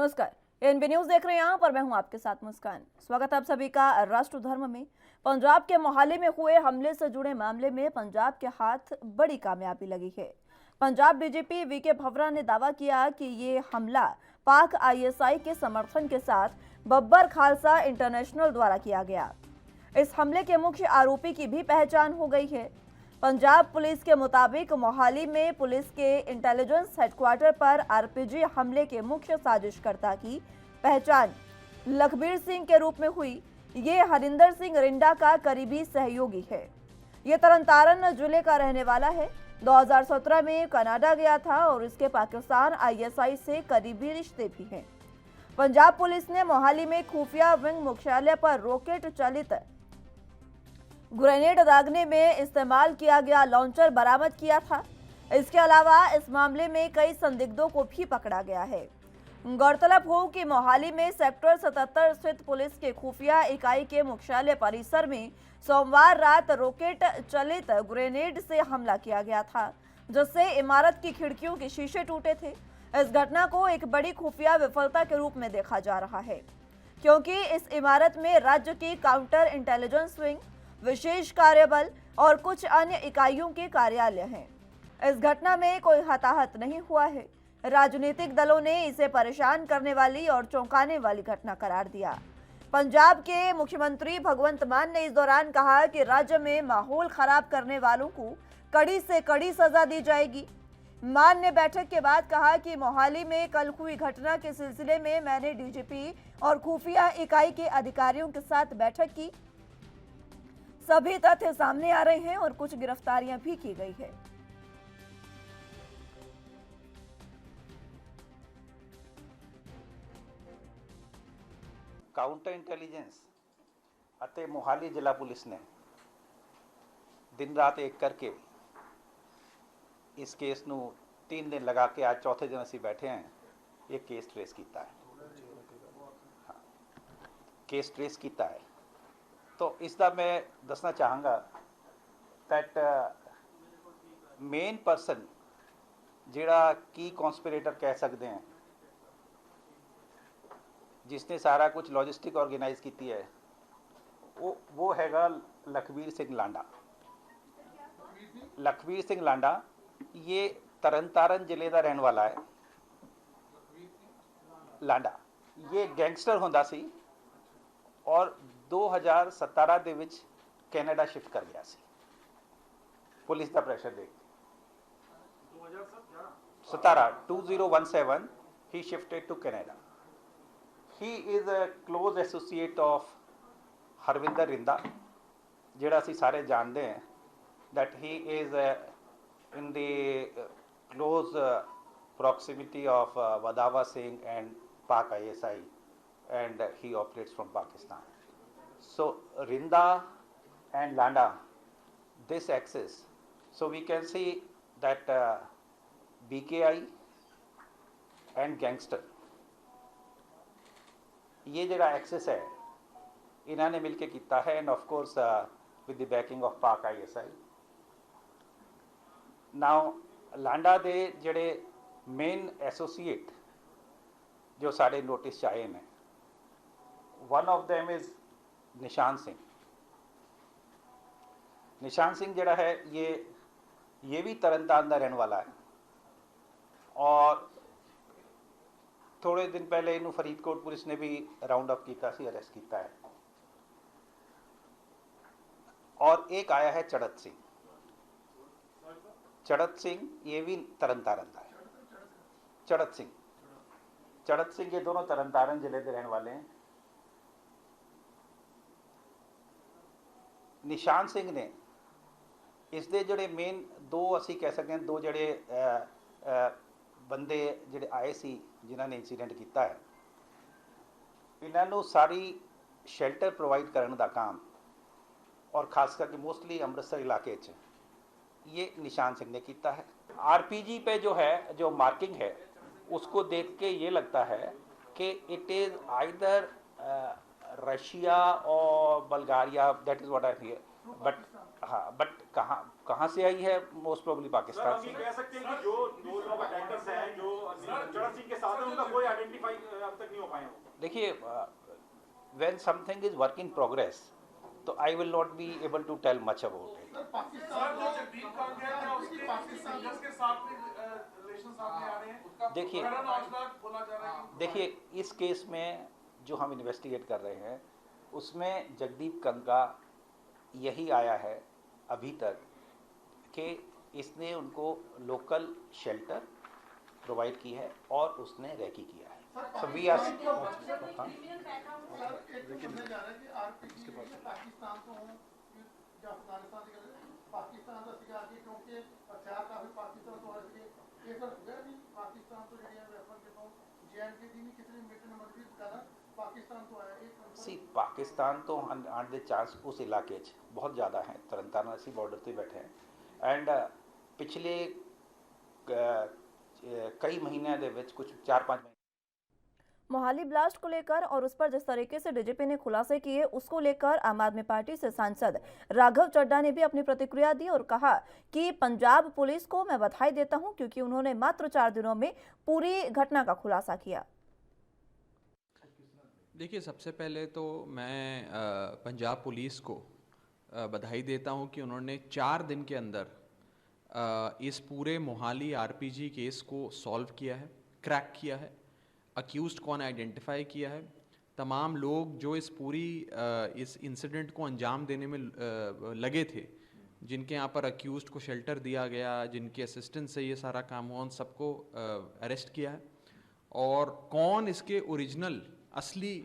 नमस्कार, NB news देख रहे हैं। यहाँ पर मैं हूँ आपके साथ मुस्कान। स्वागत है आप सभी का राष्ट्र धर्म में। पंजाब के मोहाली में हुए हमले से जुड़े मामले में पंजाब के हाथ बड़ी कामयाबी लगी है। पंजाब डीजीपी वीके भवरा ने दावा किया कि ये हमला पाक आईएसआई के समर्थन के साथ बब्बर खालसा इंटरनेशनल द्वारा किया गया। इस हमले के मुख्य आरोपी की भी पहचान हो गई है। पंजाब पुलिस के मुताबिक मोहाली में पुलिस के इंटेलिजेंस हेडक्वार्टर पर आरपीजी हमले के मुख्य साजिशकर्ता की पहचान लखबीर सिंह के रूप में हुई। ये हरिंदर सिंह रिंडा का करीबी सहयोगी है। ये तरनतारन जिले का रहने वाला है। 2017 में कनाडा गया था और इसके पाकिस्तान आईएसआई से करीबी रिश्ते भी हैं। पंजाब पुलिस ने मोहाली में खुफिया विंग मुख्यालय पर रॉकेट चालित ग्रेनेड दागने में इस्तेमाल किया गया लॉन्चर बरामद किया था। इसके अलावा इस मामले में कई संदिग्धों को भी पकड़ा गया है। गौरतलब हो कि मोहाली में सेक्टर 77 स्थित पुलिस के खुफिया इकाई के मुख्यालय परिसर में सोमवार रात रॉकेट चलित ग्रेनेड से हमला किया गया था, जिससे इमारत की खिड़कियों के शीशे टूटे थे। इस घटना को एक बड़ी खुफिया विफलता के रूप में देखा जा रहा है, क्योंकि इस इमारत में राज्य की काउंटर इंटेलिजेंस विंग, विशेष कार्यबल और कुछ अन्य इकाइयों के कार्यालय हैं। इस घटना में कोई हताहत नहीं हुआ है। राजनीतिक दलों ने इसे परेशान करने वाली और चौंकाने वाली घटना करार दिया। पंजाब के मुख्यमंत्री भगवंत मान ने इस दौरान कहा कि राज्य में माहौल खराब करने वालों को कड़ी से कड़ी सजा दी जाएगी। मान ने बैठक के बाद कहा कि मोहाली में कल हुई घटना के सिलसिले में मैंने डीजीपी और खुफिया इकाई के अधिकारियों के साथ बैठक की। सभी तथ्य सामने आ रहे हैं और कुछ गिरफ्तारियां भी की गई है। काउंटर इंटेलिजेंस ਅਤੇ मोहाली जिला पुलिस ने दिन रात एक करके इस केस ਨੂੰ 3 दिन लगा के आज चौथे दिन ਅਸੀਂ बैठे हैं, ये केस ट्रेस किया है। हाँ, केस ट्रेस किया है। तो इसका मैं दसना चाहांगा दैट मेन परसन जिहड़ा की कॉन्स्पिरेटर कह सकते हैं, जिसने सारा कुछ लॉजिस्टिक ऑर्गेनाइज की है, वो हैगा लखबीर सिंह लांडा। लखबीर सिंह लांडा ये तरनतारन जिले का रहने वाला है। लांडा ये गैंगस्टर होंदा सी और 2017 ਦੇ ਵਿੱਚ ਕੈਨੇਡਾ ਸ਼ਿਫਟ ਕਰ ਗਿਆ ਸੀ ਪੁਲਿਸ ਦਾ ਪ੍ਰੈਸ਼ਰ ਦੇਖ ਕੇ। 2017 he shifted to Canada. He is a close associate of Harvinder Rinda, ਜਿਹੜਾ ਅਸੀਂ ਸਾਰੇ ਜਾਣਦੇ ਹਾਂ that he is in the close proximity of Vadava Singh and Pak ISI, and he operates from Pakistan. So Rinda and Landa, this axis, so we can see that BKI and gangster, ये जरा access है इन्होंने मिलके किया है, end of course with the banking of पाक ISI. Now Landa दे जड़े main associate जो साढ़े नोटिस आए हैं, वन ऑफ देम इज निशान सिंह। निशान सिंह जड़ा है ये भी तरनतारन का रहने वाला है और थोड़े दिन पहले इन्हों फरीदकोट पुलिस ने भी राउंड अप किया, अरेस्ट किया है। और एक आया है चड़त सिंह। चड़त सिंह ये भी तरनतारन का है। चड़त सिंह ये दोनों तरनतारन जिले के रहने वाले हैं। निशान सिंह ने इसके जोड़े मेन दो असी कह सकते हैं, दो जोड़े बंदे जोड़े आए सी जिन्होंने इंसीडेंट किया है, इन्हों सारी शेल्टर प्रोवाइड करने का काम और खास करके मोस्टली अमृतसर इलाके ये निशान सिंह ने किया है। आरपीजी पे जो है जो मार्किंग है उसको देख के ये लगता है कि इट इज़ आइदर रशिया और Bulgaria, that is what I hear, but हाँ, बट कहाँ से आई है, मोस्ट प्रोबेबली पाकिस्तान हम से। ये कह सकते हैं कि जो दो लोग अटैकर्स हैं जो चरण सिंह के साथ हैं उनका कोई आइडेंटिफाई अब तक नहीं हो पाया वो। देखिए, when something is work in progress तो I will not be able to tell much about it. Sir जो जगदीप कांग्रेस है उसके पाकिस्तान के साथ में रिलेशन सामने आ रहे हैं। देखिए करण औजला बोला जा रहा है। देखिए इस केस में जो हम इन्वेस्टिगेट कर रहे हैं उसमें जगदीप कंका यही आया है अभी तक कि इसने उनको लोकल शेल्टर प्रोवाइड की है और उसने रैकी किया है। सो वी आर पाकिस्तान ਦਾ ਸੀਗਾ ਕਿ ਕਿਉਂਕਿ ਹਥਿਆਰ ਕਾਫੀ ਪਾਕਿਸਤਾਨ ਤੋਂ ਆ ਰਹੇ ਸੀਗੇ ਇਹ ਸਰ ਹੋ ਗਿਆ ਵੀ ਪਾਕਿਸਤਾਨ ਤੋਂ ਜਿਹੜੇ ਵੈਪਨ ਕਿਤੋਂ ਜੇਐਨਕੇ ਦੀ ਵੀ ਕਿਤਨੀ ਮੀਟਰ ਨੰਬਰ ਦੀ ਬਕਾਲਾ ਪਾਕਿस्तान ਤੋਂ आया एक सी पाकिस्तान तो आने दे चांस उस इलाके बहुत ज़्यादा हैं। तरनतारन असी बॉर्डर से बैठे हैं एंड पिछले कई महीनों के विच कुछ 4-5 महीने मोहाली ब्लास्ट को लेकर और उस पर जिस तरीके से डीजीपी ने खुलासे किए उसको लेकर आम आदमी पार्टी से सांसद राघव चड्ढा ने भी अपनी प्रतिक्रिया दी और कहा कि पंजाब पुलिस को मैं बधाई देता हूं क्योंकि उन्होंने मात्र 4 दिनों में पूरी घटना का खुलासा किया। देखिए, सबसे पहले तो मैं पंजाब पुलिस को बधाई देता हूं कि उन्होंने 4 दिन के अंदर इस पूरे मोहाली आरपीजी केस को सॉल्व किया है, क्रैक किया है, अक्यूज्ड कौन आइडेंटिफाई किया है, तमाम लोग जो इस पूरी इस इंसिडेंट को अंजाम देने में लगे थे, जिनके यहाँ पर अक्यूज्ड को शेल्टर दिया गया, जिनके असिस्टेंस से ये सारा काम हुआ, उन सबको अरेस्ट किया है और कौन इसके ओरिजिनल असली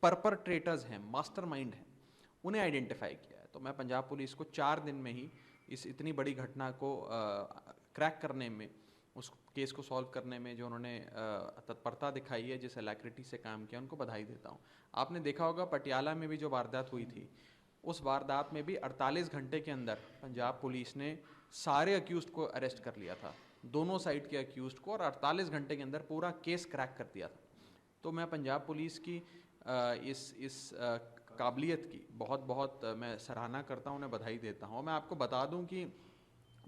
परपरट्रेटर्स हैं, मास्टरमाइंड हैं, उन्हें आइडेंटिफाई किया है। तो मैं पंजाब पुलिस को 4 दिन में ही इस इतनी बड़ी घटना को क्रैक करने में, उस केस को सॉल्व करने में जो उन्होंने तत्परता दिखाई है, जिस अलैक्रिटी से काम किया, उनको बधाई देता हूँ। आपने देखा होगा पटियाला में भी जो वारदात हुई थी, उस वारदात में भी 48 घंटे के अंदर पंजाब पुलिस ने सारे अक्यूज्ड को अरेस्ट कर लिया था, दोनों साइड के अक्यूज्ड को, और 48 घंटे के अंदर पूरा केस क्रैक कर दिया था। तो मैं पंजाब पुलिस की इस काबिलियत की बहुत मैं सराहना करता हूँ, उन्हें बधाई देता हूँ। मैं आपको बता दूँ कि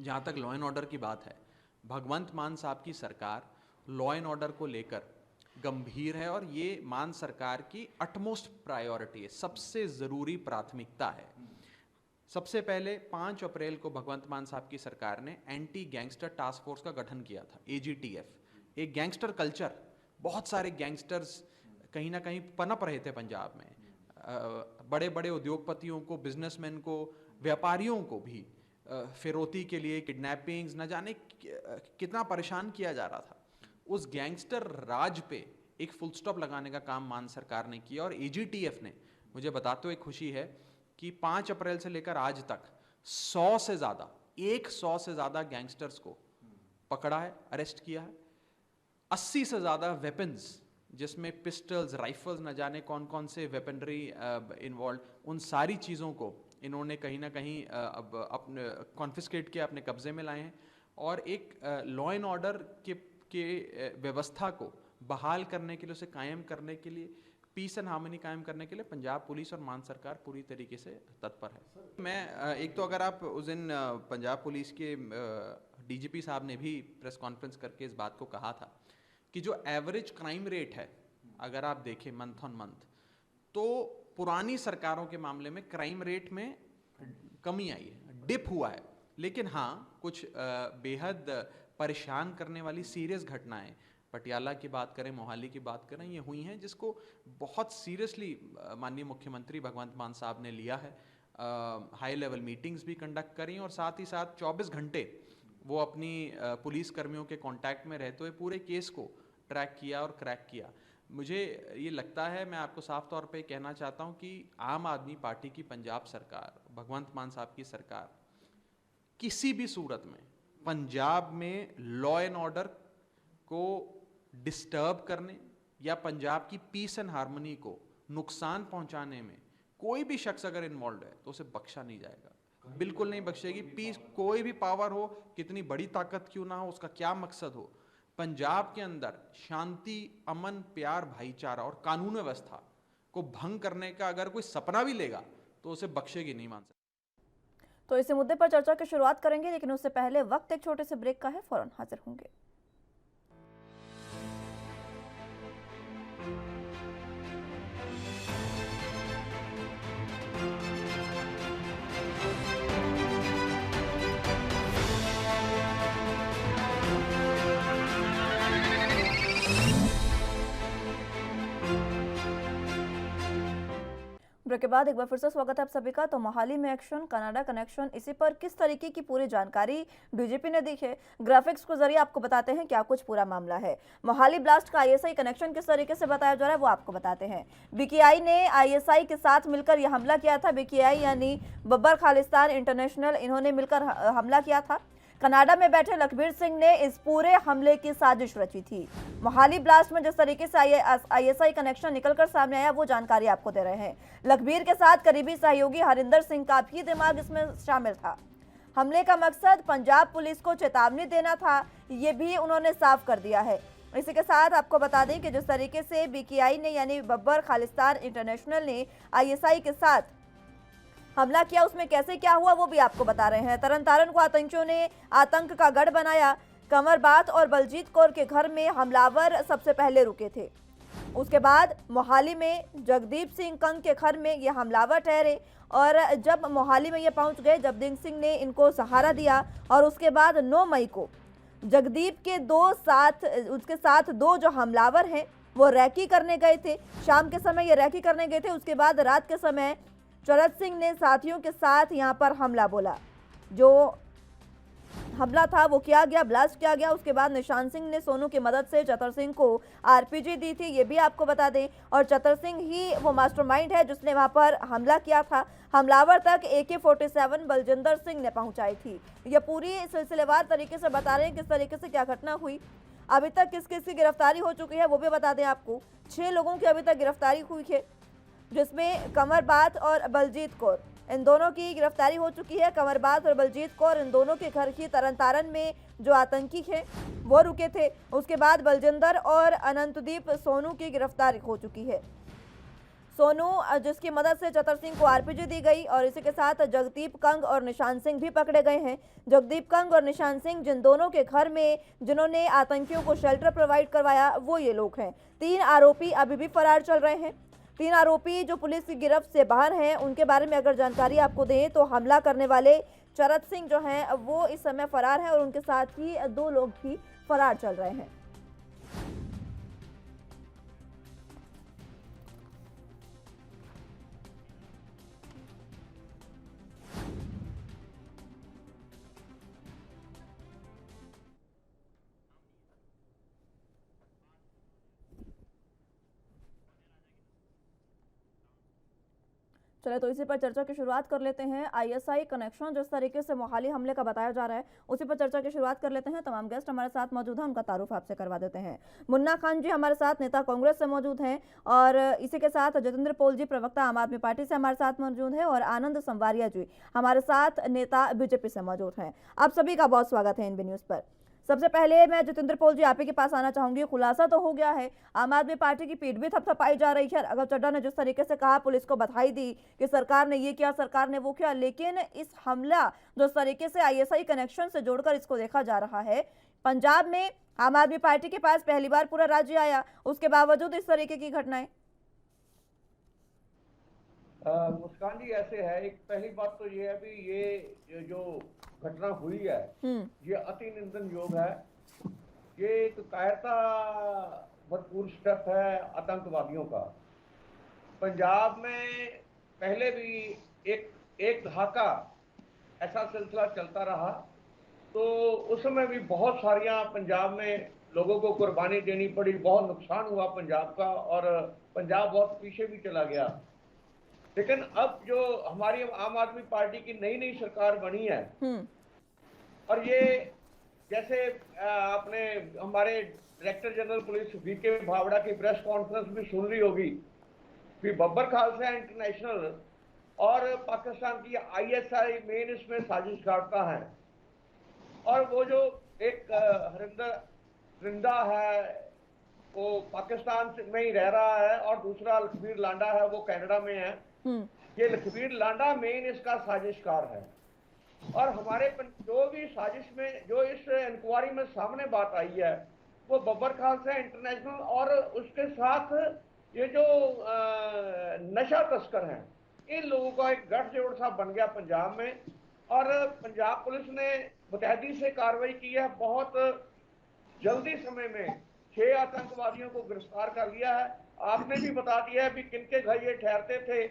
जहाँ तक लॉ एंड ऑर्डर की बात है, भगवंत मान साहब की सरकार लॉ एंड ऑर्डर को लेकर गंभीर है और ये मान सरकार की अटमोस्ट प्रायोरिटी है, सबसे ज़रूरी प्राथमिकता है। सबसे पहले 5 अप्रैल को भगवंत मान साहब की सरकार ने एंटी गैंगस्टर टास्क फोर्स का गठन किया था, AGTF। एक गैंगस्टर कल्चर, बहुत सारे गैंगस्टर्स कहीं ना कहीं पनप रहे थे पंजाब में, बड़े बड़े उद्योगपतियों को, बिजनेसमैन को, व्यापारियों को भी फिरौती के लिए, किडनैपिंग्स, न जाने कितना परेशान किया जा रहा था। उस गैंगस्टर राज पे एक फुल स्टॉप लगाने का काम मान सरकार ने किया और AGTF ने, मुझे बताते हुए खुशी है कि 5 अप्रैल से लेकर आज तक 100 से ज़्यादा गैंगस्टर्स को पकड़ा है, अरेस्ट किया है। 80 से ज़्यादा वेपन्स, जिसमें पिस्टल्स, राइफल्स, न जाने कौन कौन से वेपनरी इन्वॉल्व, उन सारी चीज़ों को इन्होंने कहीं ना कहीं अब अपने कॉन्फिस्केट किया, अपने कब्जे में लाए हैं और एक लॉ एंड ऑर्डर के व्यवस्था को बहाल करने के लिए, उसे कायम करने के लिए, पीस एंड हार्मनी कायम करने के लिए पंजाब पुलिस और मान सरकार पूरी तरीके से तत्पर है। मैं एक तो अगर आप उस दिन पंजाब पुलिस के DGP साहब ने भी प्रेस कॉन्फ्रेंस करके इस बात को कहा था कि जो एवरेज क्राइम रेट है, अगर आप देखें मंथ ऑन मंथ, तो पुरानी सरकारों के मामले में क्राइम रेट में कमी आई है, डिप हुआ है। लेकिन हाँ, कुछ बेहद परेशान करने वाली सीरियस घटनाएं, पटियाला की बात करें, मोहाली की बात करें, ये हुई हैं, जिसको बहुत सीरियसली माननीय मुख्यमंत्री भगवंत मान साहब ने लिया है। हाई लेवल मीटिंग्स भी कंडक्ट करी और साथ ही साथ 24 घंटे वो अपनी पुलिस कर्मियों के कांटेक्ट में रहते हुए पूरे केस को ट्रैक किया और क्रैक किया। मुझे ये लगता है, मैं आपको साफ तौर पे कहना चाहता हूँ कि आम आदमी पार्टी की पंजाब सरकार, भगवंत मान साहब की सरकार, किसी भी सूरत में पंजाब में लॉ एंड ऑर्डर को डिस्टर्ब करने या पंजाब की पीस एंड हार्मनी को नुकसान पहुंचाने में कोई भी शख्स अगर इन्वॉल्व है तो उसे बख्शा नहीं जाएगा, बिल्कुल नहीं बख्शेगी। पीस, कोई भी पावर हो, कितनी बड़ी ताकत क्यों ना हो, उसका क्या मकसद हो, पंजाब के अंदर शांति, अमन, प्यार, भाईचारा और कानून व्यवस्था को भंग करने का अगर कोई सपना भी लेगा तो उसे बख्शेगी नहीं मान सकती। तो इसी मुद्दे पर चर्चा की शुरुआत करेंगे, लेकिन उससे पहले वक्त एक छोटे से ब्रेक का है, फौरन हाजिर होंगे। ब्रेक के बाद एक बार फिर से स्वागत है आप सभी का। तो मोहाली में एक्शन, कनाडा कनेक्शन, इसी पर किस तरीके की पूरी जानकारी डीजीपी ने दी है, ग्राफिक्स के जरिए आपको बताते हैं क्या कुछ पूरा मामला है। मोहाली ब्लास्ट का आईएसआई कनेक्शन किस तरीके से बताया जा रहा है वो आपको बताते हैं। बीकेआई ने आईएसआई के साथ मिलकर यह हमला किया था। बीकेआई यानी बब्बर खालिस्तान इंटरनेशनल, इन्होंने मिलकर हमला किया था। कनाडा में बैठे लखबीर सिंह ने इस पूरे हमले की साजिश रची थी। मोहाली ब्लास्ट में जिस तरीके से आईएसआई कनेक्शन निकलकर सामने आया वो जानकारी आपको दे रहे हैं। लखबीर के साथ करीबी सहयोगी हरिंदर सिंह का भी दिमाग इसमें शामिल था। हमले का मकसद पंजाब पुलिस को चेतावनी देना था, ये भी उन्होंने साफ कर दिया है। इसी के साथ आपको बता दें कि जिस तरीके से बीकेआई ने यानी बब्बर खालिस्तान इंटरनेशनल ने आईएसआई के साथ हमला किया, उसमें कैसे क्या हुआ वो भी आपको बता रहे हैं। तरन तारण को आतंकियों ने आतंक का गढ़ बनाया। कमर बात और बलजीत कौर के घर में हमलावर सबसे पहले रुके थे। उसके बाद मोहाली में जगदीप सिंह कंग के घर में ये हमलावर ठहरे और जब मोहाली में ये पहुंच गए, जगदीप सिंह ने इनको सहारा दिया और उसके बाद 9 मई को जगदीप के उसके साथ दो जो हमलावर हैं वो रैकी करने गए थे। शाम के समय ये रैकी करने गए थे। उसके बाद रात के समय चरत सिंह ने साथियों के साथ यहाँ पर हमला बोला। जो हमला था वो किया गया, ब्लास्ट किया गया। उसके बाद निशान सिंह ने सोनू की मदद से चतर सिंह को आरपीजी दी थी, ये भी आपको बता दें। और चतर सिंह ही वो मास्टरमाइंड है जिसने वहां पर हमला किया था। हमलावर तक AK-47 बलजिंदर सिंह ने पहुंचाई थी। ये पूरी सिलसिलेवार तरीके से बता रहे हैं किस तरीके से क्या घटना हुई। अभी तक किस किस की गिरफ्तारी हो चुकी है वो भी बता दें आपको। 6 लोगों की अभी तक गिरफ्तारी हुई है, जिसमें कमर बात और बलजीत कौर, इन दोनों की गिरफ्तारी हो चुकी है। कमर बात और बलजीत कौर, इन दोनों के घर की तरन तारण में जो आतंकी हैं वो रुके थे। उसके बाद बलजिंदर और अनंतदीप सोनू की गिरफ्तारी हो चुकी है। सोनू जिसकी मदद से चतर सिंह को आरपीजी दी गई और इसी के साथ जगदीप कंग और निशान सिंह भी पकड़े गए हैं। जगदीप कंग और निशान सिंह जिन दोनों के घर में जिन्होंने आतंकियों को शेल्टर प्रोवाइड करवाया वो ये लोग हैं। 3 आरोपी अभी भी फरार चल रहे हैं। 3 आरोपी जो पुलिस की गिरफ्त से बाहर हैं, उनके बारे में अगर जानकारी आपको दें तो हमला करने वाले चरत सिंह जो हैं वो इस समय फरार हैं और उनके साथ ही 2 लोग भी फरार चल रहे हैं। चले तो इसी पर चर्चा की शुरुआत कर लेते हैं। आईएसआई कनेक्शन जिस तरीके से मोहाली हमले का बताया जा रहा है उसी पर चर्चा की शुरुआत कर लेते हैं। तमाम गेस्ट हमारे साथ मौजूद हैं, उनका तारुफ आपसे करवा देते हैं। मुन्ना खान जी हमारे साथ नेता कांग्रेस से मौजूद हैं और इसी के साथ जितेंद्र पोल जी प्रवक्ता आम आदमी पार्टी से हमारे साथ मौजूद हैं और आनंद संवारिया जी हमारे साथ नेता बीजेपी से मौजूद हैं। आप सभी का बहुत स्वागत है एनबी न्यूज पर। सबसे पहले मैं जितेंद्र पोल जी आप ही के पास आना चाहूंगी। खुलासा तो हो गया है, आम आदमी पार्टी की पीठ भी थपथपाई जा रही है। राघव चड्ढा ने जिस तरीके से कहा, पुलिस को बधाई दी कि सरकार ने ये किया, सरकार ने वो किया, लेकिन इस हमला जिस तरीके से आईएसआई कनेक्शन से जोड़कर इसको देखा जा रहा है, पंजाब में आम आदमी पार्टी के पास पहली बार पूरा राज्य आया, उसके बावजूद इस तरीके की घटनाएं। मुस्कान जी ऐसे है, एक पहली बात तो ये है भी ये जो घटना हुई है ये अति निंदन योग है। ये एक कायरता भरपूर स्टेप है आतंकवादियों का। पंजाब में पहले भी एक दहाका ऐसा सिलसिला चलता रहा, तो उस समय भी बहुत सारियां पंजाब में लोगों को कुर्बानी देनी पड़ी, बहुत नुकसान हुआ पंजाब का और पंजाब बहुत पीछे भी चला गया। लेकिन अब जो हमारी आम आदमी पार्टी की नई सरकार बनी है और ये जैसे आपने हमारे director general police VK Bhawra की प्रेस कॉन्फ्रेंस भी सुन ली होगी कि बब्बर खालसा इंटरनेशनल और पाकिस्तान की आईएसआई मेन इसमें साजिश काटता है। और वो जो एक हरिंदर रिंदा है वो पाकिस्तान में ही रह रहा है और दूसरा लखबीर लांडा है वो कनाडा में है। ये लखबीर लांडा मेन इसका साजिशकार है और हमारे जो भी साजिश में जो इस इंक्वायरी में सामने बात आई है वो बब्बर खालसा इंटरनेशनल और उसके साथ ये जो नशा तस्कर हैं, इन लोगों का एक गठजोड़ सा बन गया पंजाब में। और पंजाब पुलिस ने मुतहदी से कार्रवाई की है, बहुत जल्दी समय में 6 आतंकवादियों को गिरफ्तार कर लिया है। आपने भी बता दिया है भी किनके घर ये ठहरते थे।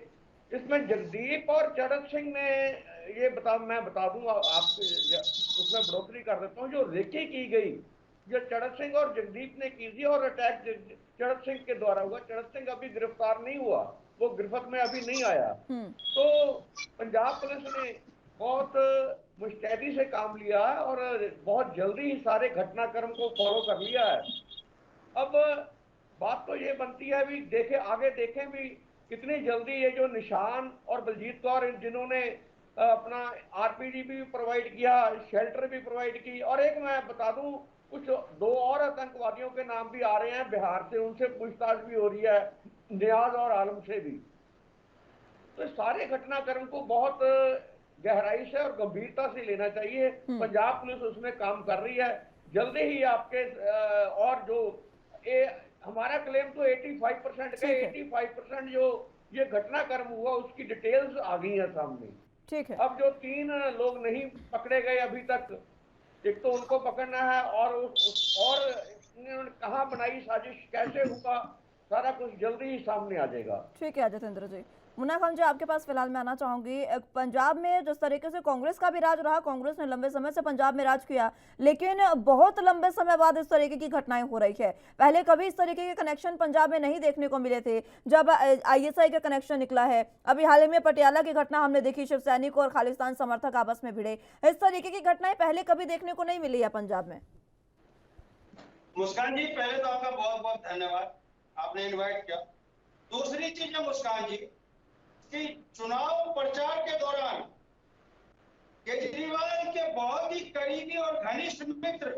इसमें जगदीप और चरक सिंह ने ये मैं बता दूं आपको, उसमें बढ़ोतरी कर देता हूँ। जो रेकी की गई, जो चरक सिंह और जगदीप ने की थी और अटैक चरक सिंह के द्वारा हुआ। चरक सिंह अभी गिरफ्तार नहीं हुआ, वो गिरफ्त में अभी नहीं आया। तो पंजाब पुलिस ने बहुत मुस्तैदी से काम लिया है और बहुत जल्दी ही सारे घटनाक्रम को फॉलो कर लिया है। अब बात तो ये बनती है भी आगे देखें भी कितनी जल्दी ये जो निशान और बलजीत कौर जिन्होंने अपना आरपीजी भी प्रोवाइड किया, शेल्टर भी प्रोवाइड की। और एक मैं बता दूं, कुछ 2 और आतंकवादियों के नाम भी आ रहे हैं बिहार से, उनसे पूछताछ भी हो रही है, नियाज और आलम से भी। तो सारे घटनाक्रम को बहुत गहराई से और गंभीरता से लेना चाहिए। पंजाब पुलिस उसमें काम कर रही है। जल्दी ही आपके और जो हमारा क्लेम तो 85% का 85% जो ये घटनाक्रम हुआ उसकी डिटेल्स आ गई है सामने। ठीक है। अब जो 3 लोग नहीं पकड़े गए अभी तक, एक तो उनको पकड़ना है और इन्होंने कहाँ बनाई साजिश, कैसे हुआ, सारा कुछ जल्दी ही सामने आ जाएगा। ठीक है जितेंद्र जी। मुन्ना खान जी, आपके पास फिलहाल मैं आना चाहूंगी। पंजाब में जिस तरीके से कांग्रेस का भी राज रहा, कांग्रेस ने लंबे समय से पंजाब में राज किया, लेकिन बहुत लंबे समय बाद इस तरीके की घटनाएं हो रही है। पहले कभी इस तरीके के कनेक्शन पंजाब में नहीं देखने को मिले थे, जब ISI का कनेक्शन निकला है। अभी हाल ही में पटियाला की घटना हमने देखी, शिव सैनिक और खालिस्तान समर्थक आपस में भिड़े। इस तरीके की घटनाएं पहले कभी देखने को नहीं मिली है पंजाब में। मुस्कान जी, पहले तो आपका बहुत बहुत धन्यवाद, आपने इनवाइट किया। दूसरी चीज है मुस्कान जी कि चुनाव प्रचार के दौरान केजरीवाल के बहुत ही करीबी और घनिष्ठ मित्र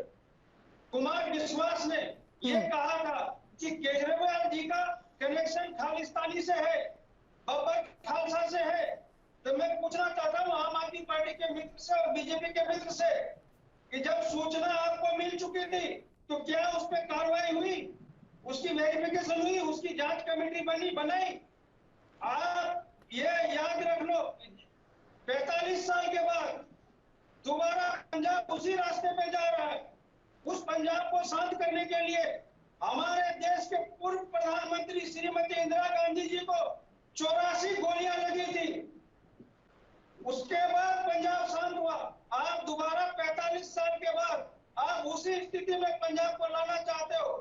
कुमार विश्वास ने ये कहा था कि केजरीवाल जी का कनेक्शन खालिस्तानी से है, बब्बर खालसा से है। तो मैं पूछना चाहता हूँ आम आदमी पार्टी के मित्र से और बीजेपी के मित्र से कि जब सूचना आपको मिल चुकी थी तो क्या उस पर कार्रवाई हुई, उसकी वेरिफिकेशन हुई, उसकी जांच कमेटी बनाई? आप ये याद रख लो, 45 साल के बाद दोबारा पंजाब उसी रास्ते पे जा रहा है। उस पंजाब को शांत करने के लिए हमारे देश के पूर्व प्रधानमंत्री श्रीमती इंदिरा गांधी जी को 84 गोलियां लगी थी, उसके बाद पंजाब शांत हुआ। आप दोबारा 45 साल के बाद आप उसी स्थिति में पंजाब को लाना चाहते हो।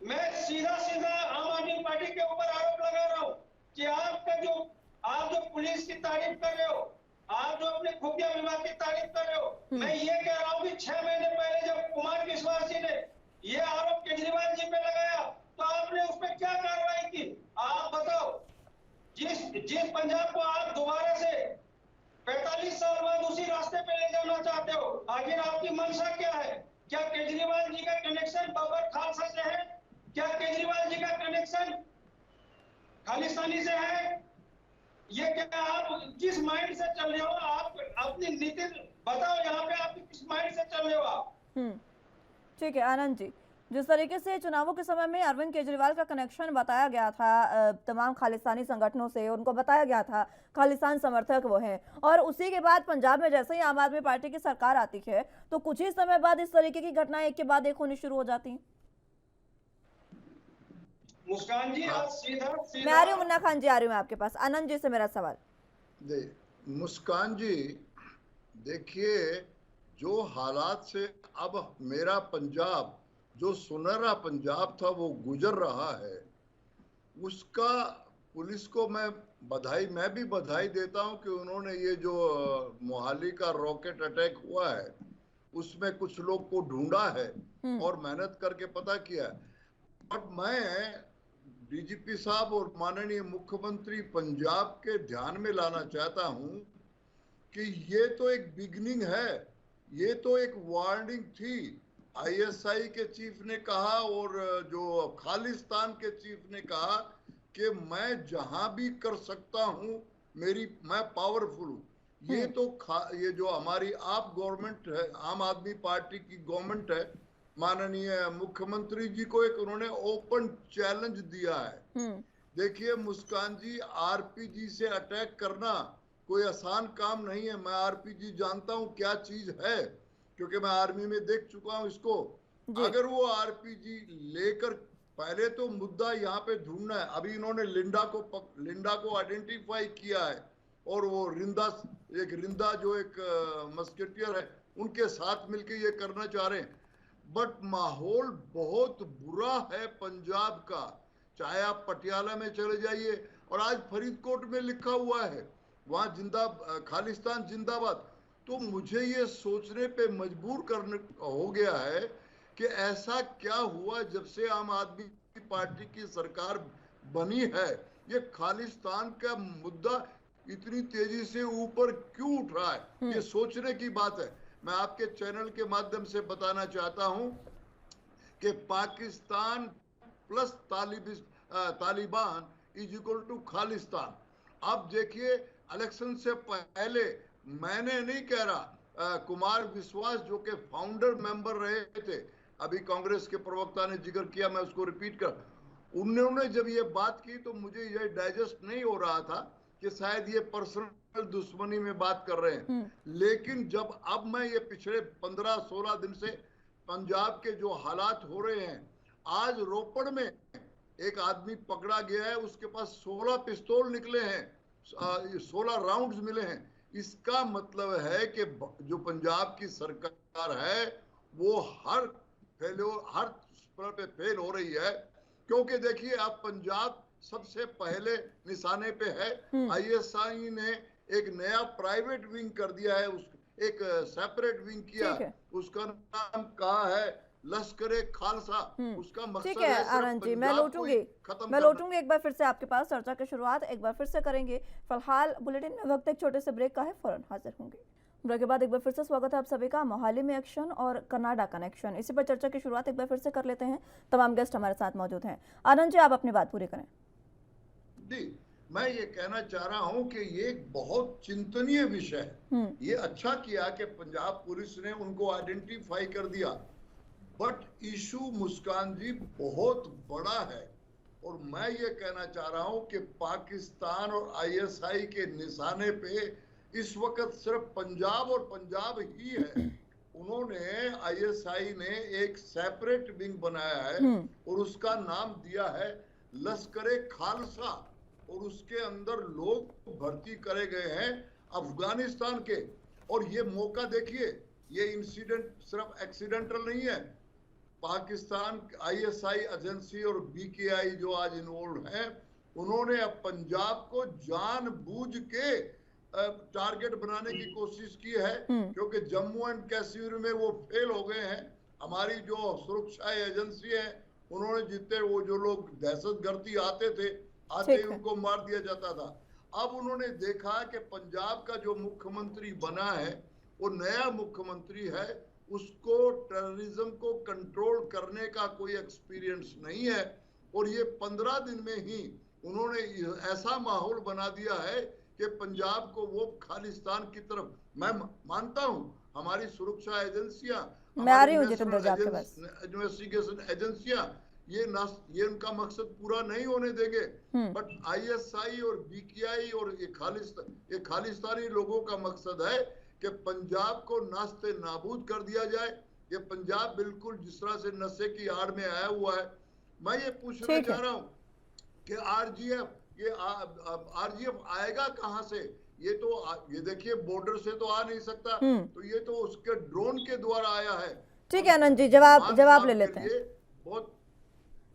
मैं सीधा आम आदमी पार्टी के ऊपर आरोप लगा रहा हूं कि आप जो पुलिस की तारीफ कर रहे हो, आप जो अपने खुफिया विभाग की तारीफ कर रहे हो, मैं ये कह रहा हूं कि 6 महीने पहले जब कुमार विश्वास जी ने ये आरोप केजरीवाल जी पे लगाया तो आपने उस पर क्या कार्रवाई की? आप बताओ। जिस पंजाब को आप दोबारा से 45 साल बाद उसी रास्ते पे ले जाना चाहते हो, आखिर आपकी मंशा क्या है? क्या केजरीवाल जी का कनेक्शन बब्बर खालसा से है? क्या केजरीवाल जी का कनेक्शन खालिस्तानी से है? ये क्या आप किस माइंड से चल रहे हो? आप अपनी नीति बताओ, यहाँ पे आप किस माइंड से चल रहे हो आप? ठीक है आनंद जी, जिस तरीके से चुनावों के समय में अरविंद केजरीवाल का कनेक्शन बताया गया था तमाम खालिस्तानी संगठनों से, उनको बताया गया था खालिस्तान समर्थक वो हैं, और उसी के बाद पंजाब में जैसे ही आम आदमी पार्टी की सरकार आती है तो कुछ ही समय बाद इस तरीके की घटनाएं एक के बाद एक होनी शुरू हो जाती हैं। मुस्कान जी आप सीधा मैं आ रही हूँ, मुन्ना खान जी आ रही हूँ आपके पास। आनंद जी से मेरा सवाल। मुस्कान जी देखिए, जो हालात से अब मेरा पंजाब जो सुनहरा पंजाब था वो गुजर रहा है, उसका पुलिस को मैं भी बधाई देता हूं कि उन्होंने ये जो मोहाली का रॉकेट अटैक हुआ है उसमें कुछ लोग को ढूंढा है और मेहनत करके पता किया है। बट मैं डीजीपी साहब और माननीय मुख्यमंत्री पंजाब के ध्यान में लाना चाहता हूं कि ये तो एक बिगनिंग है, ये तो एक वार्निंग थी। ISI के चीफ ने कहा और जो खालिस्तान के चीफ ने कहा कि मैं जहां भी कर सकता हूं, मैं पावरफुल हूं। ये तो ये जो हमारी आप गवर्नमेंट है, आम आदमी पार्टी की गवर्नमेंट है, माननीय मुख्यमंत्री जी को एक उन्होंने ओपन चैलेंज दिया है। देखिए मुस्कान जी, आरपीजी से अटैक करना कोई आसान काम नहीं है। मैं आरपीजी जानता हूं क्या चीज है, क्योंकि मैं आर्मी में देख चुका हूं इसको। अगर वो आरपीजी लेकर, पहले तो मुद्दा यहाँ पे ढूंढना है। अभी इन्होंने लिंडा को आइडेंटिफाई किया है, और वो रिंदा जो एक मस्केटियर है, उनके साथ मिलकर ये करना चाह रहे हैं। बट माहौल बहुत बुरा है पंजाब का, चाहे आप पटियाला में चले जाइए, और आज फरीदकोट में लिखा हुआ है वहां खालिस्तान जिंदाबाद। तो मुझे ये सोचने पे मजबूर करने हो गया है कि ऐसा क्या हुआ जब से आम आदमी पार्टी की सरकार बनी है, ये खालिस्तान का मुद्दा इतनी तेजी से ऊपर क्यों उठ रहा है, ये सोचने की बात है। मैं आपके चैनल के माध्यम से बताना चाहता हूं कि Pakistan plus Taliban is equal to Khalistan. अब देखिए, इलेक्शन से पहले मैंने नहीं कह रहा, कुमार विश्वास जो के फाउंडर मेंबर रहे थे, अभी कांग्रेस के प्रवक्ता ने जिक्र किया, मैं उसको रिपीट कर, उन्होंने जब ये बात की तो मुझे ये डाइजेस्ट नहीं हो रहा था कि शायद ये पर्सनल दुश्मनी में बात कर रहे हैं। लेकिन जब अब मैं ये पिछले 15-16 दिन से पंजाब के जो हालात हो रहे हैं, आज रोपड़ में एक आदमी पकड़ा गया है, उसके पास 16 पिस्तौल निकले हैं, 16 राउंड्स मिले हैं। इसका मतलब है कि जो पंजाब की सरकार है वो हर स्तर पे फेल हो रही है। क्योंकि देखिए, आप पंजाब सबसे पहले निशाने पे है। आईएसआई ने एक नया प्राइवेट विंग कर दिया है, एक सेपरेट विंग किया, उसका नाम कहा है लश्कर खालसा। उसका मकसद ठीक है आनंद जी, मैं लौटूंगी एक बार फिर से आपके पास। चर्चा की शुरुआत एक बार फिर से करेंगे। फिलहाल बुलेटिन में वक्त एक छोटे से ब्रेक का है, फौरन हाजिर होंगे। ब्रेक के बाद एक बार फिर से स्वागत है आप सभी का। मोहाली में एक्शन और कनाडा कनेक्शन, इसी पर चर्चा की शुरुआत एक बार फिर से कर लेते हैं। तमाम गेस्ट हमारे साथ मौजूद हैं। आनंद जी, आप अपनी बात पूरी करें। जी, मैं ये कहना चाह रहा हूं कि ये एक बहुत चिंतनीय विषय है। ये अच्छा किया कि पंजाब पुलिस ने उनको आइडेंटिफाई कर दिया, बट इशू मुस्कान जी बहुत बड़ा है। और मैं ये कहना चाह रहा हूं कि पाकिस्तान और आईएसआई के निशाने पे इस वक्त सिर्फ पंजाब और पंजाब ही है। उन्होंने, आईएसआई ने एक सेपरेट विंग बनाया है और उसका नाम दिया है लश्कर खालसा, और उसके अंदर लोग भर्ती करे गए हैं अफगानिस्तान के। और ये मौका देखिए, ये इंसिडेंट सिर्फ एक्सीडेंटल नहीं है। पाकिस्तान आईएसआई एजेंसी और बीकेआई जो आज इन्वॉल्व हैं, उन्होंने अब पंजाब को जानबूझ के टारगेट बनाने की कोशिश की है, क्योंकि जम्मू एंड कश्मीर में वो फेल हो गए हैं। हमारी जो सुरक्षा एजेंसी है, उन्होंने जितने वो जो लोग दहशतगर्दी आते ही उनको मार दिया जाता था। अब उन्होंने देखा कि पंजाब का जो मुख्यमंत्री बना है, वो नया मुख्यमंत्री है, उसको टेररिज्म को कंट्रोल करने का कोई एक्सपीरियंस नहीं है। और ये 15 दिन में ही उन्होंने ऐसा माहौल बना दिया है कि पंजाब को वो खालिस्तान की तरफ, मैं मानता हूं हमारी सुरक्षा एजेंसियां, इन्वेस्टिगेशन एजेंसियां, ये उनका मकसद पूरा नहीं होने देंगे। बट आईएसआई और बीकेआई और ये खालिस्तानी लोगों का मकसद है कि पंजाब को नास्ते नाबूद कर दिया जाए। ये पंजाब बिल्कुल जिस तरह से नशे की आड़ में आया हुआ है। मैं ये पूछना चाह रहा हूँ कि आरजीएफ आएगा कहां से? ये देखिए, बॉर्डर से तो आ नहीं सकता, तो ये तो उसके ड्रोन के द्वारा आया है। ठीक है आनंद जी, जवाब ले लेते हैं। बहुत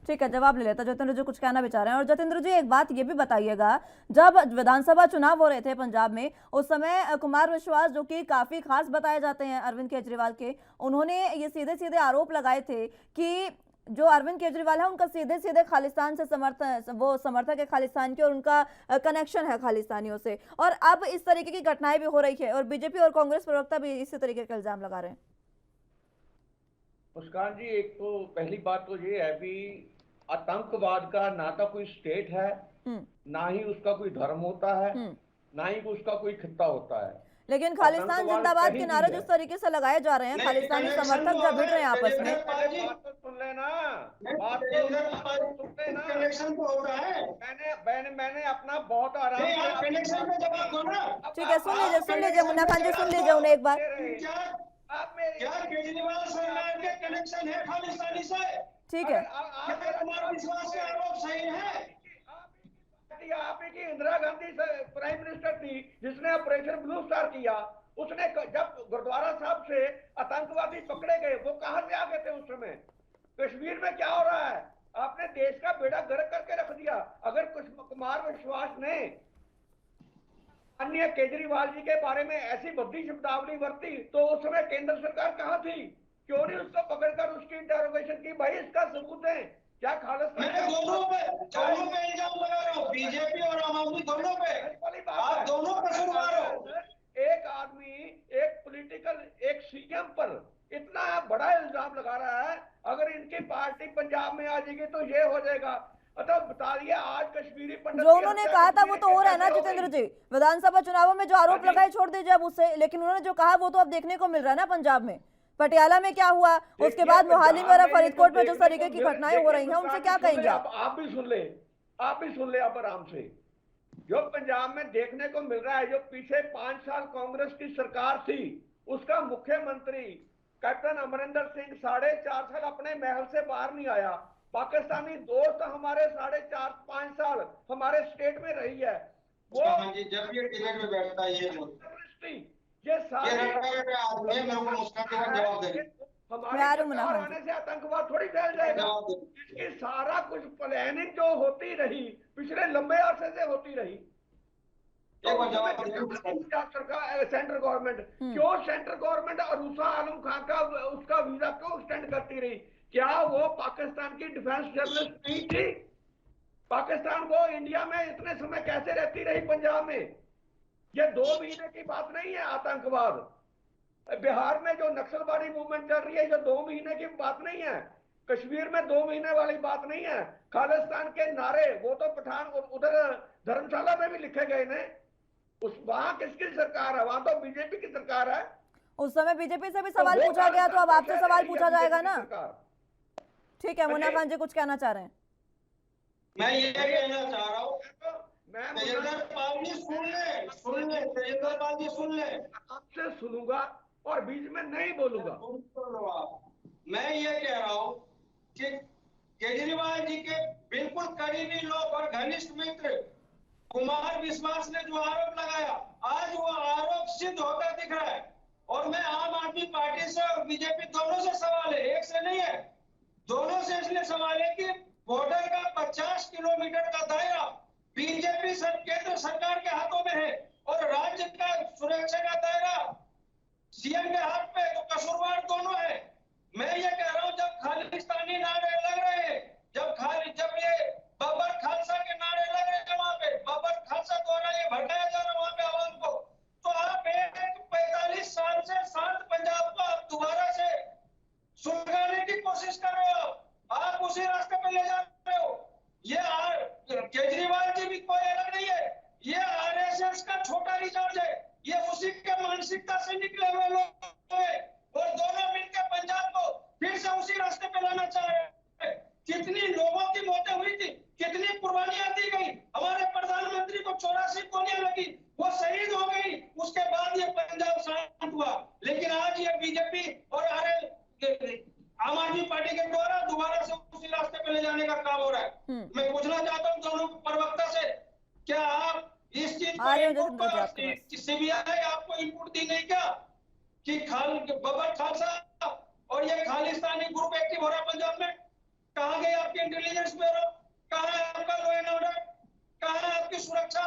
ठीक है, जवाब ले लेता। जतेंद्र जी कुछ कहना भी चाह रहे हैं। और जतेंद्र जी, एक बात ये भी बताइएगा, जब विधानसभा चुनाव हो रहे थे पंजाब में, उस समय कुमार विश्वास, जो कि काफी खास बताए जाते हैं अरविंद केजरीवाल के, उन्होंने ये सीधे सीधे आरोप लगाए थे कि जो अरविंद केजरीवाल है, उनका सीधे सीधे खालिस्तान से समर्थक है खालिस्तान के, और उनका कनेक्शन है खालिस्तानियों से। और अब इस तरीके की घटनाएं भी हो रही है, और बीजेपी और कांग्रेस प्रवक्ता भी इसी तरीके का इल्जाम लगा रहे हैं। मुस्कान जी, एक तो पहली बात तो ये है कि आतंकवाद का ना तो कोई स्टेट है, ना ही उसका कोई धर्म होता है, ना ही उसका कोई खित्ता होता है। लेकिन खालिस्तान आतंकवाद जिंदाबाद कहीं के भी नारे है। जिस तरीके से लगाए जा रहे हैं, नहीं, खालिस्तानी कनेक्शन समर्थक तो जब भिड़ रहे हैं है, आपस में। बात तो सुन लेना, बात तो सुन लेना। कनेक्शन तो हो रहा है। मैंने अपना बहुत आराम नहीं, से आप कनेक्शन पे जवाब दो ना। ठीक है, सुन लीजिए मुन्ना खान जी, सुन लीजिए उन्हें एक बार। क्या केजरीवाल सरकार के कनेक्शन है खालिस्तानी से? ठीक है, क्या कुमार विश्वास के आरोप सही है? आप ही की इंदिरा गांधी प्राइम मिनिस्टर थी जिसने ऑपरेशन ब्लू स्टार किया। उसने जब गुरुद्वारा साहब से आतंकवादी पकड़े गए, वो कहां से आ गए थे उस समय? कश्मीर में क्या हो रहा है? आपने देश का बेड़ा गर्क करके रख दिया। अगर कुछ कुमार विश्वास ने अन्य केजरीवाल जी के बारे में ऐसी भद्दी शब्दावली बरती तो उस समय केंद्र सरकार कहां थी? क्यों नहीं उसको पकड़कर उसकी इंटरोगेशन की? भाई इसका सबूत है क्या? मैं दोनों पे इल्जाम लगा रहा हूँ, बीजेपी और आम आदमी दोनों पे। आप दोनों कसूरवार हो। एक आदमी एक पॉलिटिकल एक सीएम पर इतना बड़ा इल्जाम लगा रहा है, अगर इनकी पार्टी पंजाब में आ जाएगी तो ये हो जाएगा। अतः बताइए, आज कश्मीरी पंडित जो उन्होंने कहा था वो तो हो रहा है ना जितेंद्र जी। विधानसभा चुनावों में जो आरोप लगाए छोड़ दीजिए अब उससे, लेकिन उन्होंने जो कहा वो तो अब देखने को मिल रहा है ना पंजाब में। पटियाला में क्या हुआ, उसके बाद मोहाली में और फरीदकोट में जिस तरीके की घटनाएं हो रही हैं, उनसे क्या कहेंगे आप? आप भी सुन ले अब आराम से। जो पंजाब में देखने को मिल रहा है, जो पीछे 5 साल कांग्रेस की सरकार थी, उसका मुख्यमंत्री कैप्टन अमरिंदर सिंह 4.5 साल अपने महल से बाहर नहीं आया। पाकिस्तानी दोस्त हमारे 4.5-5 साल हमारे स्टेट में रही है। वो जब ये टिकट में बैठता है ये सारे हमारे आने से आतंकवाद थोड़ी फैल जाएगा। इसकी सारा कुछ प्लानिंग जो होती रही पिछले लंबे अरसे से होती रही। सेंट्रल गवर्नमेंट क्यों सेंट्रल गवर्नमेंट अरूसा आलम खान का उसका वीजा क्यों एक्सटेंड करती रही? क्या वो पाकिस्तान की डिफेंस जर्नलिस्ट नहीं थी? पाकिस्तान वो इंडिया में इतने समय कैसे रहती रही पंजाब में? ये 2 महीने की बात नहीं है। आतंकवाद बिहार में जो नक्सलवादी मूवमेंट चल रही है, ये 2 महीने की बात नहीं है। कश्मीर में 2 महीने वाली बात नहीं है। खालिस्तान के नारे वो तो पठान उधर धर्मशाला में भी लिखे गए ने। वहां किसकी सरकार है? वहां तो बीजेपी की सरकार है। उस समय बीजेपी से भी सवाल पूछा गया, तो अब आपसे सवाल पूछा जाएगा ना। ठीक है, मुन्ना खान जी कुछ कहना चाह रहे हैं? मैं ये कहना चाह रहा हूँ, तेजेंद्र पाल जी सुन ले। आपसे सुनूंगा और बीच में नहीं बोलूंगा। मैं ये कह रहा हूँ कि केजरीवाल जी के बिल्कुल करीबी लोग और घनिष्ठ मित्र कुमार विश्वास ने जो आरोप लगाया, आज वो आरोप सिद्ध होता दिख रहा है। और मैं आम आदमी पार्टी से और बीजेपी दोनों से सवाल है, एक से नहीं है, दोनों से इसलिए सवाल है कि बॉर्डर का 50 किलोमीटर का दायरा बीजेपी केंद्र सरकार के हाथों में है और राज्य का सुरक्षा का दायरा सीएम के हाथ में, तो कसूरवार दोनों है। मैं ये कह रहा हूं, जब खालिस्तानी नारे लग रहे हैं, जब ये बब्बर खालसा के नारे लग रहे हैं, वहां पे बब्बर खालसा द्वारा ये भटकाया जा रहा है वहां पे आवाम को, तो आप 45 साल से शांत पंजाब को आप दोबारा से सुलगाने की कोशिश कर रहे हो। आप उसी रास्ते पे ले जा रहे हो। ये केजरीवाल जी भी कोई अलग नहीं है, ये आरएसएस का छोटा रिचार्ज है, ये उसी के मानसिकता से निकले हुए लोग हैं और दोनों मिलकर पंजाब को फिर से उसी रास्ते पे लाना चाह रहे हैं। कितनी लोगों की मौतें हुई थी, कितनी कुर्बानियां दी गई, हमारे प्रधानमंत्री को 84 गोलियां लगी, वो शहीद हो गई, उसके बाद ये पंजाब शांत हुआ। लेकिन आज ये बीजेपी और आम आदमी पार्टी के द्वारा दोबारा से उसी रास्ते पे ले जाने का काम हो रहा है। मैं पूछना चाहता हूँ दोनों प्रवक्ता से, क्या आप इस चीज को सीबीआई आपको इनपुट दी नहीं क्या कि बब्बर खालसा और ये खालिस्तानी ग्रुप एक्टिव हो रहा है पंजाब में? कहाँ गए आपके इंटेलिजेंस ब्यूरो? कहाँ है आपका लॉ एंड ऑर्डर? कहाँ है आपकी सुरक्षा?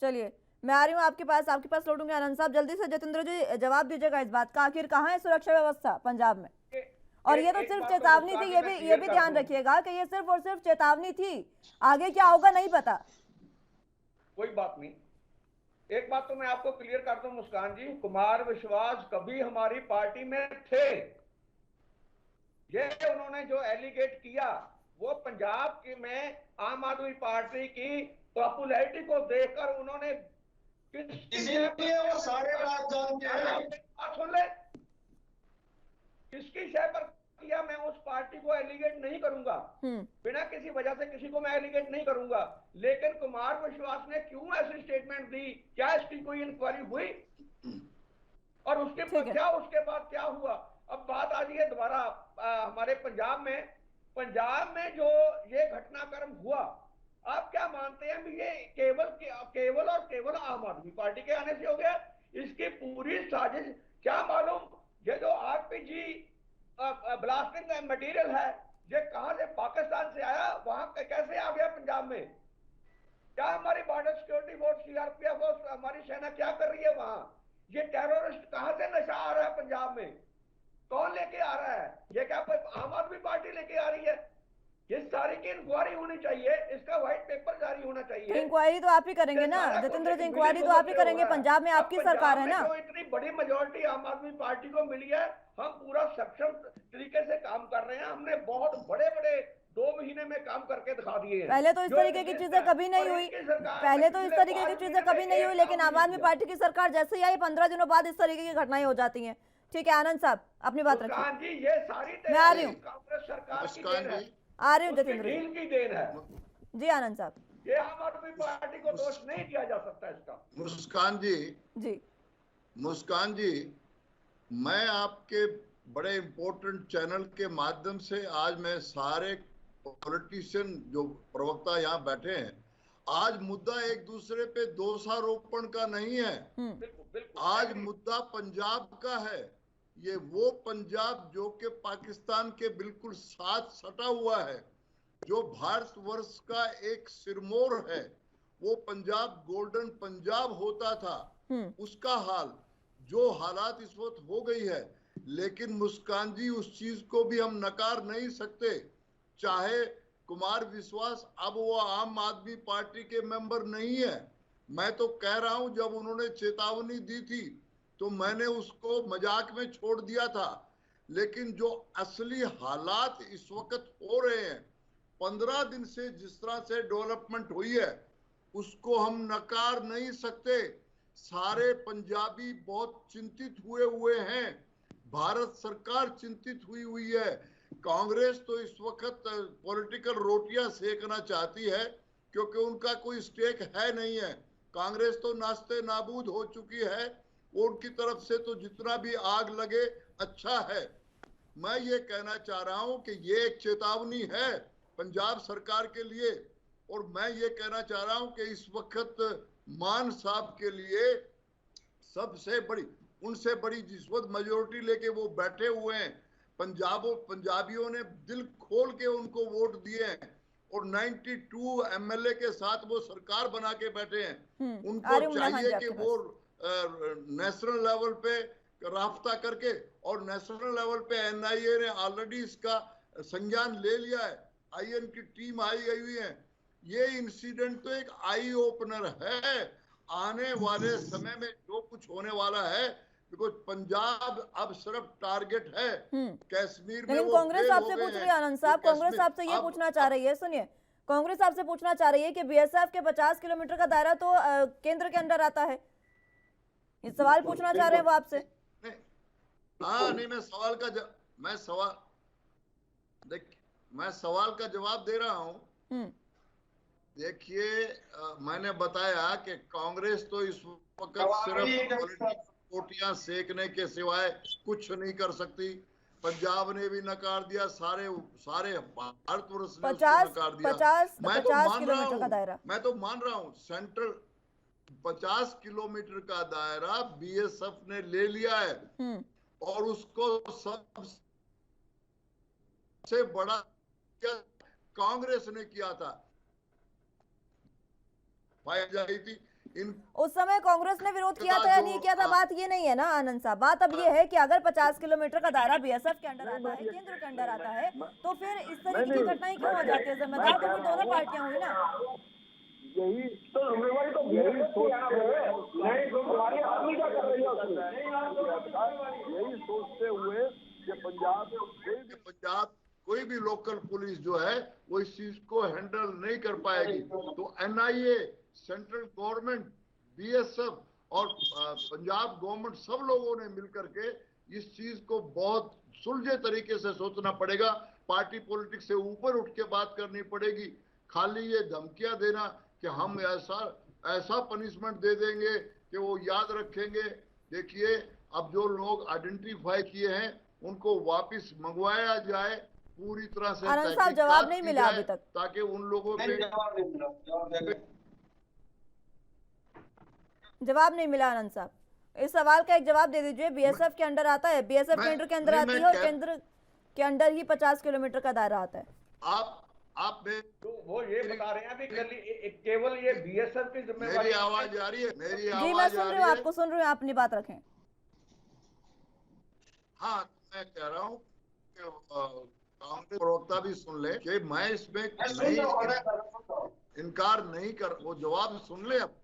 चलिए, मैं आ रही हूँ आपके पास लौटूंगी। आनंद साहब, जल्दी से जितेंद्र जी जवाब दीजिएगा इस बात का, आखिर कहाँ है सुरक्षा व्यवस्था पंजाब में? और ये तो सिर्फ चेतावनी थी, ये भी ध्यान रखिएगा कि ये सिर्फ और सिर्फ चेतावनी थी, आगे क्या होगा नहीं पता। कोई बात नहीं, एक बात तो मैं आपको क्लियर कर दूं मुस्कान जी, कुमार विश्वास कभी हमारी पार्टी में थे। ये उन्होंने जो एलिगेट किया वो पंजाब की में आम आदमी पार्टी की पॉपुलैरिटी को देखकर उन्होंने इसीलिए वो सारे राज जानते हैं। सुन ले, किसकी शय पर किया मैं उस पार्टी को एलिगेट नहीं करूंगा, बिना किसी वजह से किसी को मैं एलिगेट नहीं करूंगा, लेकिन कुमार विश्वास ने क्यों ऐसी स्टेटमेंट दी, क्या इसकी कोई इंक्वायरी हुई और उसके क्या उसके बाद क्या हुआ? अब बात आ रही है दोबारा हमारे पंजाब में जो ये घटनाक्रम हुआ, आप क्या मानते हैं भी ये केवल और केवल आम आदमी पार्टी के आने से हो गया? इसकी पूरी साजिश क्या मालूम, ये जो आरपीजी ब्लास्टिंग मटेरियल है ये कहां से पाकिस्तान से आया, वहां कैसे आ गया पंजाब में? क्या हमारी border security force CRPF force हमारी सेना क्या कर रही है वहां? ये टेररिस्ट कहां से नशा आ रहा है पंजाब में, कौन लेके आ रहा है? ये क्या आम आदमी पार्टी लेके आ रही है? ये सारी की इंक्वायरी होनी चाहिए, इसका व्हाइट पेपर जारी होना चाहिए। इंक्वायरी तो आप ही करेंगे ना जतेंद्र जी, इंक्वायरी तो आप ही करेंगे, पंजाब में आपकी सरकार है ना। जो इतनी बड़ी मेजोरिटी आम आदमी पार्टी को मिली है, हम पूरा सक्षम तरीके से काम कर रहे हैं, हमने बहुत बड़े 2 महीने में काम करके दिखा दिए हैं। पहले तो इस तरीके की चीजें कभी नहीं हुई, लेकिन आम आदमी पार्टी की सरकार जैसे ही आई 15 दिनों बाद इस तरीके की घटनाएं हो जाती हैं। ठीक है आनंद साहब, अपनी बात रखिए। ये सारी मैं आ रही हूँ, कांग्रेस सरकार की देन है, आ रही हूँ जतेंद्र की देन है जी। आनंद साहब, ये आम आदमी पार्टी को दोष नहीं दिया जा सकता इसका। मुस्कान जी, मैं आपके बड़े इंपॉर्टेंट चैनल के माध्यम से आज मैं सारे पॉलिटिशियन जो प्रवक्ता यहाँ बैठे हैं, आज मुद्दा एक दूसरे पे दोषारोपण का नहीं है, आज मुद्दा पंजाब का है। ये वो पंजाब जो कि पाकिस्तान के बिल्कुल साथ सटा हुआ है, जो भारतवर्ष का एक सिरमौर है, वो पंजाब गोल्डन पंजाब होता था, उसका हाल जो हालात इस वक्त हो गई है। लेकिन मुस्कान जी, उस चीज को भी हम नकार नहीं सकते, चाहे कुमार विश्वास अब वो आम आदमी पार्टी के मेंबर नहीं है। मैं तो कह रहा हूं, जब उन्होंने चेतावनी दी थी तो मैंने उसको मजाक में छोड़ दिया था, लेकिन जो असली हालात इस वक्त हो रहे हैं, 15 दिन से जिस तरह से डेवलपमेंट हुई है, उसको हम नकार नहीं सकते। सारे पंजाबी बहुत चिंतित हुए हैं, भारत सरकार चिंतित हुई है। कांग्रेस तो इस वक्त पॉलिटिकल रोटियां सेकना चाहती है, क्योंकि उनका कोई स्टेक है नहीं है। कांग्रेस तो नास्ते नाबूद हो चुकी है, उनकी तरफ से तो जितना भी आग लगे अच्छा है। मैं ये कहना चाह रहा हूं कि ये एक चेतावनी है पंजाब सरकार के लिए, और मैं ये कहना चाह रहा हूं कि इस वक्त मान साहब के लिए सबसे बड़ी, उनसे बड़ी जिस वक्त मेजोरिटी लेके वो बैठे हुए हैं, पंजाबियों ने दिल खोल के उनको वोट दिए हैं, और 92 एमएलए के साथ वो सरकार बना के बैठे हैं। उनको चाहिए कि वो नेशनल लेवल पे राफ्ता करके, और नेशनल लेवल पे एनआईए ने ऑलरेडी इसका संज्ञान ले लिया है, आईएन की टीम आई हुई है। ये इंसिडेंट तो एक आई ओपनर है आने वाले समय में जो कुछ होने वाला है, बिकॉज पंजाब अब सिर्फ टारगेट है कश्मीर में। लेकिन कांग्रेस आपसे पूछ रही है आनंद साहब, कांग्रेस आपसे ये पूछना चाह रही है, सुनिए, कांग्रेस आपसे पूछना चाह रही है कि बीएसएफ के 50 किलोमीटर का दायरा तो केंद्र के अंदर आता है, ये सवाल पूछना चाह रहे हैं वो आपसे। हाँ नहीं, मैं सवाल का जवाब दे रहा हूँ। देखिए, मैंने बताया कि कांग्रेस तो इस वक्त सिर्फ रोटियां सेकने के सिवाय कुछ नहीं कर सकती। पंजाब ने भी नकार दिया, सारे भारतवर्ष ने नकार दिया। मैं तो मान रहा हूँ सेंट्रल 50 किलोमीटर का दायरा बीएसएफ ने ले लिया है, और उसको सबसे बड़ा कांग्रेस ने किया था, पाई जाई थी। उस समय कांग्रेस ने विरोध किया था या नहीं किया था, बात ये नहीं है ना आनंद साहब। बात अब ये है कि अगर 50 किलोमीटर का दायरा बीएसएफ के अंडर आता है, केंद्र के अंडर आता है, तो फिर इस तरीके की घटनाएं क्यों हो जाती है? जिम्मेदार तो फिर दोनों पार्टियां हुई ना। यही तो जिम्मेवारी तो यही सोचते हुए कि पंजाब कोई भी लोकल पुलिस जो है वो इस चीज को हैंडल नहीं कर पाएगी। तो एनआईए, सेंट्रल गवर्नमेंट बीएसएफ और पंजाब गवर्नमेंट सब लोगों ने मिलकर के इस चीज को बहुत सुलझे तरीके से सोचना पड़ेगा। पार्टी पॉलिटिक्स से ऊपर उठ के बात करनी पड़ेगी। खाली ये धमकियां देना कि हम ऐसा पनिशमेंट दे देंगे कि वो याद रखेंगे। देखिए, अब जो लोग आइडेंटिफाई किए हैं उनको वापस मंगवाया जाए, पूरी तरह से आनंद साहब, जवाब नहीं मिला अभी तक, ताकि उन लोगों के जवाब नहीं मिला। आनंद साहब, इस सवाल का एक जवाब दे दीजिए। बीएसएफ के अंडर आता है, बीएसएफ केंद्र के अंदर आती है और केंद्र के अंडर ही 50 किलोमीटर का दायरा आता है। आप तो वो ये बता रहे हैं अभी केवल ये बीएसएफ की जिम्मेवारी। मेरी आवाज आ रही है? मेरी आवाज जी, मैं सुन रही हूँ, आपको सुन रही हूँ, आप अपनी बात रखें। हाँ, मैं कह रहा हूँ कांग्रेस प्रवक्ता भी सुन ले कि मैं इसमें इनकार नहीं कर, वो जवाब सुन ले। अब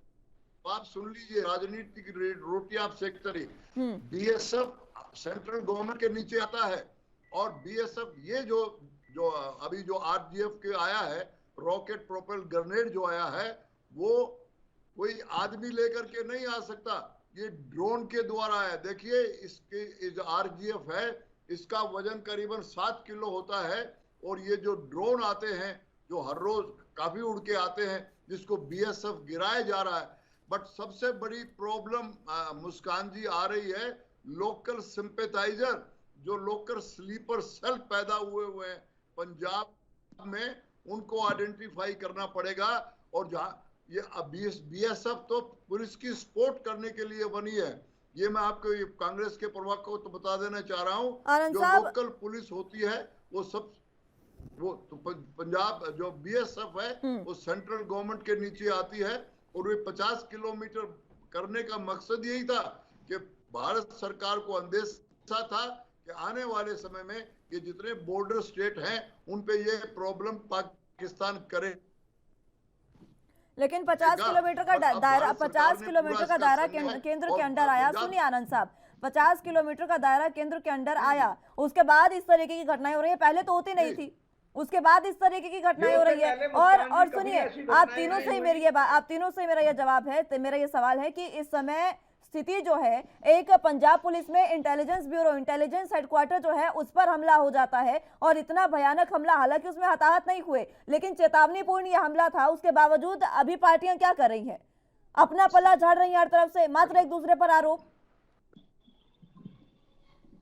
आप सुन लीजिए, राजनीति की रोटी आप सेक करिए। बीएसएफ सेंट्रल गवर्नमेंट के नीचे आता है और बीएसएफ ये जो अभी जो आरजीएफ के आया है, रॉकेट प्रोपेल ग्रेनेड जो आया है, वो कोई आदमी लेकर के नहीं आ सकता, ये ड्रोन के द्वारा है। देखिए, इसके जो आरजीएफ है इसका वजन करीबन 7 किलो होता है और ये जो ड्रोन आते हैं जो हर रोज काफी उड़ के आते हैं, जिसको बीएसएफ गिराया जा रहा है। बट सबसे बड़ी प्रॉब्लम मुस्कान जी आ रही है, लोकल सिंपैथाइजर, जो लोकल स्लीपर सेल पैदा हुए हैं पंजाब में, उनको आइडेंटिफाई करना पड़ेगा। और जहाँ ये बीएसएफ तो पुलिस की सपोर्ट करने के लिए बनी है, ये मैं आपको कांग्रेस के प्रवक्ता को तो बता देना चाह रहा हूँ। जो लोकल पुलिस होती है वो सब, वो तो पंजाब जो बीएसएफ है वो सेंट्रल गवर्नमेंट के नीचे आती है और वे 50 किलोमीटर करने का मकसद यही था कि भारत सरकार को अंदेशा था कि आने वाले समय में ये जितने बॉर्डर स्टेट हैं उन पे ये प्रॉब्लम पाकिस्तान करे। लेकिन 50 किलोमीटर का दायरा, 50 किलोमीटर का दायरा केंद्र के अंडर आया। सुनिए आनंद साहब, 50 किलोमीटर का दायरा केंद्र के अंडर आया, उसके बाद इस तरीके की घटनाएं हो रही है। पहले तो होती नहीं थी, उसके बाद इस तरीके की घटनाएं हो रही है। और सुनिए, आप तीनों से ही मेरा ये जवाब है, मेरा ये सवाल है कि इस समय स्थिति जो है, एक पंजाब पुलिस में इंटेलिजेंस ब्यूरो, इंटेलिजेंस हेडक्वार्टर जो है उस पर हमला हो जाता है और इतना भयानक हमला, हालांकि उसमें हताहत नहीं हुए लेकिन चेतावनीपूर्ण यह हमला था। उसके बावजूद अभी पार्टियां क्या कर रही हैं? अपना पल्ला झाड़ रही हैं हर तरफ से, मात्र एक दूसरे पर आरोप।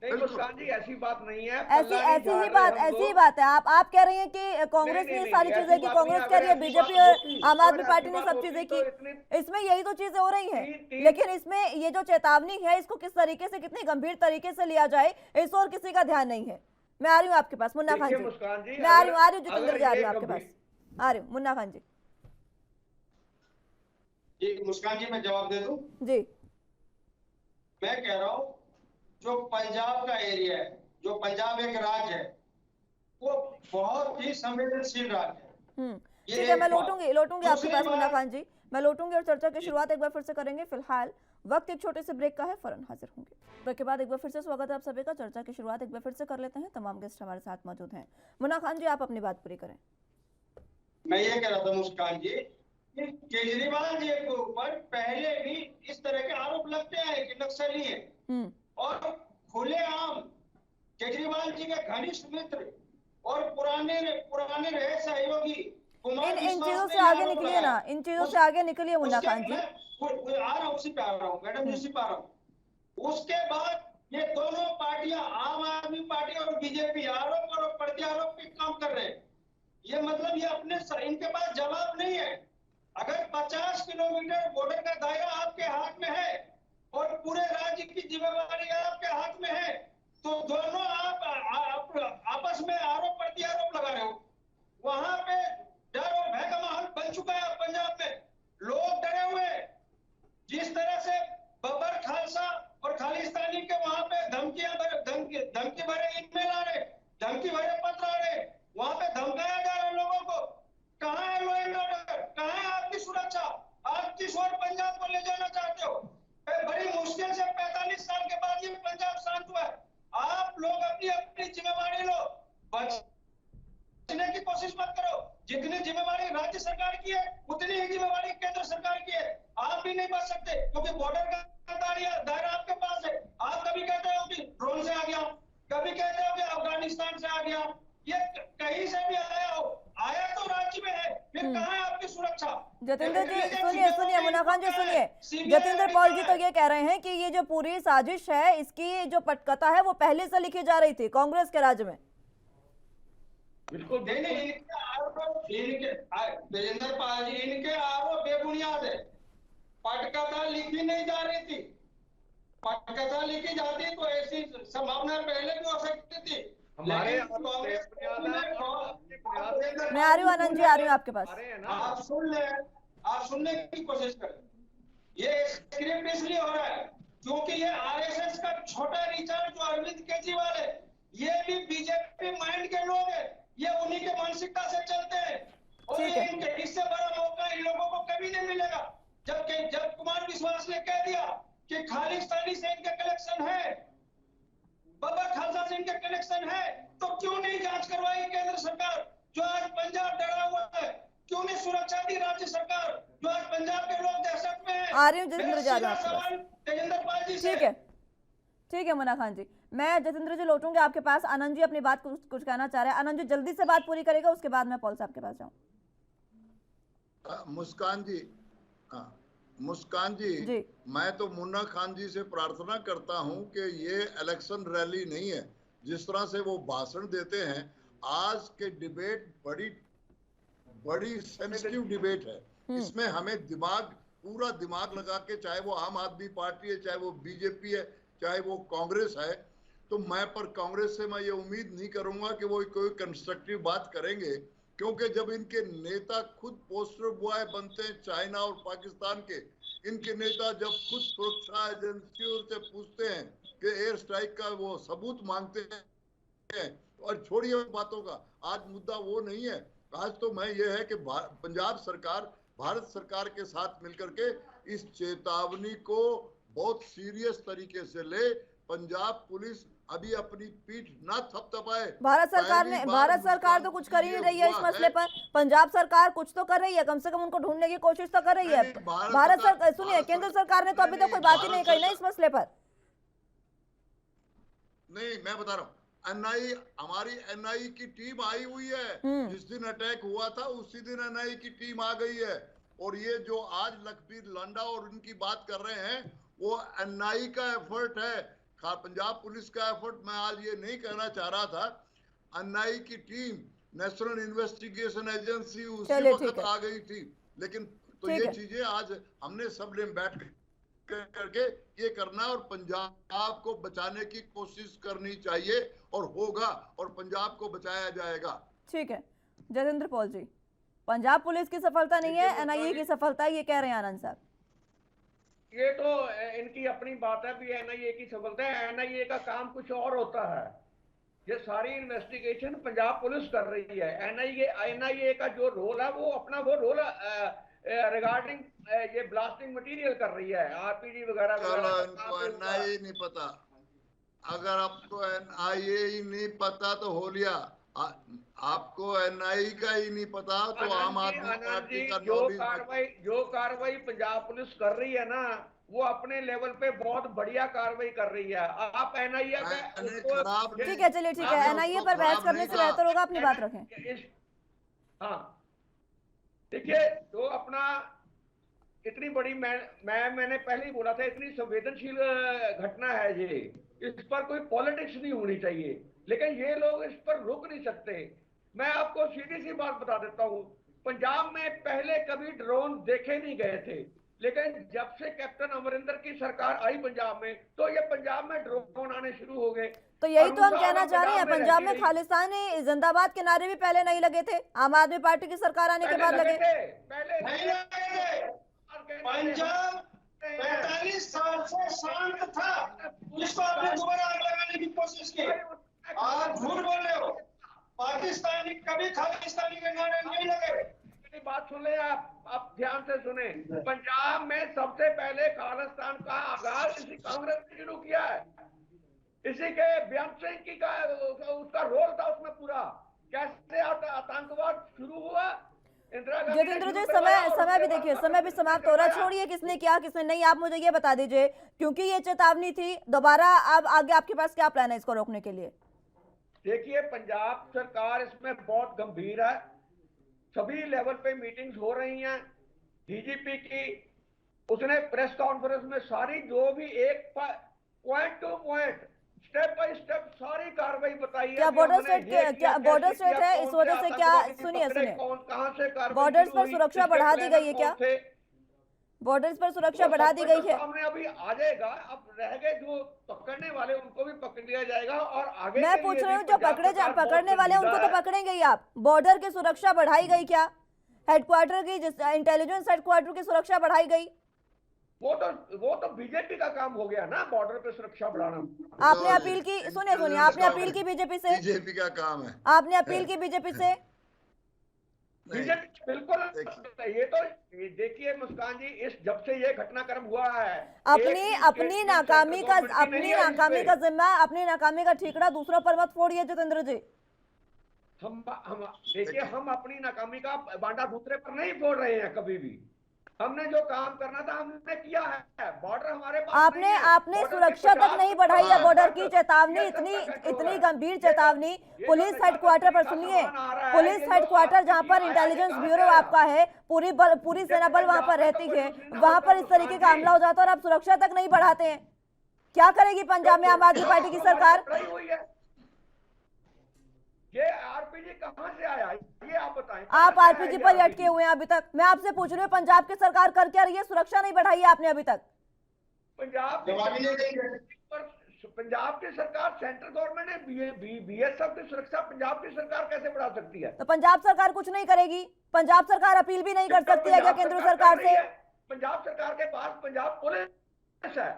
मुस्कान जी, ऐसी बात नहीं है, ऐसी ही बात है। आप कह रही हैं कि कांग्रेस ने सारी चीजें की, कांग्रेस कह रही है, बीजेपी और आम आदमी पार्टी ने सब चीजें की। इसमें यही तो चीजें हो रही हैं, लेकिन इसमें ये जो चेतावनी है इसको किस तरीके से, कितनी गंभीर तरीके से लिया जाए, इस और किसी का ध्यान नहीं है। मैं आ रही हूँ आपके पास, मुन्ना खान जी, मैं आ रही हूँ जितेंद्र जी, आ रही हूँ आपके पास, आ रही हूँ मुन्ना खान जी। मुस्कान जी, मैं जवाब दे दूं? जी, मैं कह रहा हूँ जो पंजाब का एरिया है, जो पंजाब एक राज्य है, वो बहुत ही संवेदनशील राज्य है। ठीक है, मैं लौटूंगी आपके पास मुन्ना खान जी, मैं लौटूंगी और चर्चा की शुरुआत एक बार फिर से करेंगे। फिलहाल वक्त एक छोटे से ब्रेक का है, फौरन हाजिर होंगे। ब्रेक के बाद एक बार फिर से स्वागत है आप सभी का। चर्चा की शुरुआत एक बार फिर से कर लेते हैं, तमाम गेस्ट हमारे साथ मौजूद हैं। मुन्ना खान जी, आप अपनी बात पूरी करें। मैं ये कह रहा था मुस्कान जी, केजरीवाल जी के ऊपर पहले भी इस तरह के आरोप लगते हैं कि नक्सली है, और खुलेआम केजरीवाल जी के घनिष्ठ मित्र और पुराने रहे सहयोगी इन चीजों से आगे निकलिए ना, इन चीजों से आगे निकलिए मुन्ना खान जी। आ रहा हूँ, उसी पे आ रहा हूँ मैडम, उसी पे आ रहा हूँ। उसके बाद ये दोनों पार्टियां, आम आदमी पार्टी और बीजेपी, आरोप और प्रत्यारोप पे काम कर रहे हैं। ये मतलब ये अपने इनके पास जवाब नहीं है। अगर 50 किलोमीटर बॉर्डर का दायरा आपके हाथ में है और पूरे राज्य की जिम्मेवारी आपके हाथ में है, तो दोनों आप आपस में आरोप प्रत्यारोप लगा रहे हो। वहां पे डर और भय का माहौल बन चुका है पंजाब में, लोग डरे हुए। जिस तरह से बब्बर खालसा और खालिस्तानी के वहां पे धमकी भरे ईमेल आ रहे, धमकी भरे पत्र आ रहे, वहां पे धमकाया जा रहा है लोगों को। कहाँ है लॉ एंड ऑर्डर, कहाँ है आपकी सुरक्षा? आप किस ओर पंजाब को ले जाना चाहते हो? बड़ी मुश्किल से 45 साल के बाद ये जतिंदर जी सुनिए मुन्ना खान जी सुनिए, जतिंदर पॉल जी तो ये कह रहे हैं कि ये जो पूरी साजिश है इसकी जो पटकथा है वो पहले से लिखी जा रही थी कांग्रेस के राज में। बिल्कुल तेजेंद्र पाल जी, इनके आरोप बेबुनियाद है। पटकथा लिखी नहीं जा रही थी। पटकथा लिखी जाती तो ऐसी संभावना पहले भी हो सकती थी। हमारे मैं आ रही हूँ आनंद जी, आ रही हूँ आपके पास। आप सुन ले, आप सुनने की कोशिश करें। ये स्क्रिप्ट इसलिए हो रहा है क्योंकि ये आरएसएस का छोटा रिचार्ज जो अरविंद केजरीवाल है, ये भी बीजेपी माइंड के लोग हैं। ये उन्हीं के मानसिकता से चलते हैं और इनके इससे बड़ा मौका इन लोगों को कभी नहीं मिलेगा। जब कुमार विश्वास ने कह दिया कि खालिस्तानी से इनके कनेक्शन है, बाबा खालसा से इनके कनेक्शन है, तो क्यों नहीं जांच करवाई केंद्र सरकार जो आज पंजाब डरा हुआ है? क्यों नहीं सुरक्षा दी राज्य सरकार जो आज पंजाब के लोग दहशत में हैं? आ रही हूँ जतिंद्र जी, तेजेंद्र पाल जी से। ठीक है मुन्ना खान जी, मैं जतिंद्र जी लौटूंगे आपके पास। आनंद जी अपनी बात कुछ कहना चाह रहे हैं। आनंद जी जल्दी से बात पूरी करेगा, उसके बाद मैं पॉल साहब के पास जाऊँ। मुस्कान जी, मैं तो मुन्ना खान जी से प्रार्थना करता हूं कि ये इलेक्शन रैली नहीं है जिस तरह से वो भाषण देते हैं। आज के डिबेट बड़ी सेंसिटिव डिबेट है। इसमें हमें पूरा दिमाग लगा के, चाहे वो आम आदमी पार्टी है, चाहे वो बीजेपी है, चाहे वो कांग्रेस है, तो कांग्रेस से मैं ये उम्मीद नहीं करूंगा कि वो कोई कंस्ट्रक्टिव बात करेंगे, क्योंकि जब इनके नेता खुद पोस्टर बॉय बनते हैं चाइना और पाकिस्तान के, इनके नेता जब खुद सुरक्षा एजेंसियों से पूछते हैं कि एयर स्ट्राइक का वो सबूत मांगते हैं, और छोड़िए बातों का, आज मुद्दा वो नहीं है। आज तो मैं ये है कि पंजाब सरकार भारत सरकार के साथ मिलकर के इस चेतावनी को बहुत सीरियस तरीके से ले। पंजाब पुलिस अभी अपनी पीठ ना थपथपाए। भारत सरकार तो कुछ कर ही नहीं रही है इस मसले पर। पंजाब सरकार कुछ तो कर रही है, कम से कम उनको ढूंढने की कोशिश तो कर रही है। भारत सरकार सुनिए, केंद्र सरकार ने तो अभी तक कोई बात ही नहीं कही ना इस मसले पर। नहीं, मैं बता रहा हूँ, हमारी एनआई की टीम आई हुई है। जिस दिन अटैक हुआ था उसी दिन एनआई की टीम आ गई है। और ये जो आज लखबीर लांडा और उनकी बात कर रहे हैं, वो एनआई का एफर्ट है, पंजाब पुलिस का एफर्ट। मैं आज ये नहीं कहना चाह रहा था। एनआई की टीम, नेशनल इन्वेस्टिगेशन एजेंसी, उसी वक्त आ गई थी। लेकिन तो ये चीजें आज हमने सब ने बैठ करके ये करना, और पंजाब को बचाने की कोशिश करनी चाहिए, और होगा, और पंजाब को बचाया जाएगा। ठीक है जतिंद्र पॉल जी, पंजाब पुलिस की सफलता नहीं है, एनआईए की सफलता है, ये कह रहे हैं आनंद साहब। ये तो इनकी अपनी बात है भी एनआईए की सफलता है। एनआईए का काम कुछ और होता है। ये सारी इन्वेस्टिगेशन पंजाब पुलिस कर रही है। एनआईए का जो रोल है वो अपना वो रोल रिगार्डिंग ये ब्लास्टिंग मटेरियल कर रही है, आरपीजी वगैरह। चलो, इनको एनआईए नहीं पता। अगर आपको एनआईए ही नहीं पता तो हो लिया, आपको एनआई का ही नहीं पता तो आम आदमी पार्टी का जो कार्रवाई पंजाब पुलिस कर रही है ना, वो अपने लेवल पे बहुत बढ़िया कार्रवाई कर रही है। आप एनआईए ठीक है, चलिए ठीक है, एनआईए पर बहस करने से बेहतर होगा अपनी बात रखें। हाँ देखिए, तो अपना इतनी बड़ी मैंने पहले ही बोला था, इतनी संवेदनशील घटना है ये, इस पर कोई पॉलिटिक्स नहीं होनी चाहिए, लेकिन ये लोग इस पर रुक नहीं सकते। मैं आपको सीधी सी बात बता देता हूँ, पंजाब में पहले कभी ड्रोन देखे नहीं गए थे, लेकिन जब से कैप्टन अमरिंदर की सरकार आई पंजाब में, तो ये पंजाब में ड्रोन आने शुरू हो गए। तो यही तो हम कहना चाह रहे हैं, पंजाब में खालिस्तानी जिंदाबाद के नारे भी पहले नहीं लगे थे, आम आदमी पार्टी की सरकार आने के बाद लगे। पहले नहीं लगे। पंजाब 45 साल से शांत था, उसको आपने दोबारा आग लगाने की कोशिश की। आप झूठ बोल रहे हो। पाकिस्तानी कभी खालिस्तानी के नारे नहीं लगे। मेरी बात सुन ले, आप ध्यान से सुने। पंजाब में सबसे पहले खालिस्तान का आगाज इसी कांग्रेस ने शुरू किया है। इसी के बेअंत सिंह की उसका रोल था उसमें पूरा। कैसे आतंकवाद शुरू हुआ। जतिंद्र जी, समय भी देखिए, समय भी समाप्त हो रहा है। छोड़िए किसने किया किसने नहीं, आप मुझे ये बता दीजिए, क्योंकि ये चेतावनी थी, दोबारा अब आगे आपके पास क्या प्लान है इसको रोकने के लिए? देखिए, पंजाब सरकार इसमें बहुत गंभीर है। सभी लेवल पे मीटिंग्स हो रही हैं। डीजीपी की उसने प्रेस कॉन्फ्रेंस में सारी जो भी एक point two point step by step सारी कार्रवाई बताई है। क्या बॉर्डर स्टेट क्या बॉर्डर स्टेट है, इस वजह से क्या, सुनिए कहां से बॉर्डर्स पर सुरक्षा बढ़ा दी गई है क्या? बॉर्डर्स पर सुरक्षा बढ़ा दी गई है? सामने अभी आ जाएगा, अब रह गए जो पकड़ने वाले उनको भी पकड़ लिया जाएगा और आगे मैं पूछ रही हूँ जो पकड़ने वाले उनको तो पकड़ेंगे ही आप। बॉर्डर की सुरक्षा बढ़ाई गई क्या? हेडक्वार्टर की इंटेलिजेंस हेडक्वार्टर की सुरक्षा बढ़ाई गई? वो तो बीजेपी का काम हो गया ना, बॉर्डर पे सुरक्षा बढ़ाना। आपने अपील की, सुनिए आपने अपील की बीजेपी से? बीजेपी का काम है। आपने अपील की बीजेपी से? बीजेपी बिल्कुल। ये तो देखिए मुस्कान जी, इस जब से ये घटनाक्रम हुआ है, अपनी नाकामी का जिम्मा, अपनी नाकामी का ठीकरा दूसरों पर मत फोड़िए जितेंद्र जी। हम देखिए, हम अपनी नाकामी का बांटा दूसरे पर नहीं फोड़ रहे हैं कभी भी। हमने जो काम करना था हमने किया है। बॉर्डर हमारे पास आपने सुरक्षा तक नहीं बढ़ाई है। बॉर्डर की चेतावनी, इतनी गंभीर चेतावनी पुलिस हेडक्वार्टर पर, सुनिए, पुलिस हेडक्वार्टर जहां पर इंटेलिजेंस ब्यूरो आपका है, पूरी सेना बल वहां पर रहती है, वहां पर इस तरीके का हमला हो जाता है और आप सुरक्षा तक नहीं बढ़ाते हैं। क्या करेगी पंजाब में आम आदमी पार्टी की सरकार? ये आरपीजी कहां से आया, ये आप बताएं। आप आरपीजी पर अटके हुए हैं अभी तक। मैं आपसे पूछ रही हूँ पंजाब की सरकार कर क्या रही है? सुरक्षा नहीं बढ़ाई है आपने अभी तक। पंजाब की सरकार, सेंट्रल गवर्नमेंट ने बीएसएफ की सुरक्षा पंजाब की सरकार कैसे बढ़ा सकती है? तो पंजाब सरकार कुछ नहीं करेगी? पंजाब सरकार अपील भी नहीं कर सकती है क्या केंद्र सरकार से? पंजाब सरकार के पास पंजाब पुलिस है,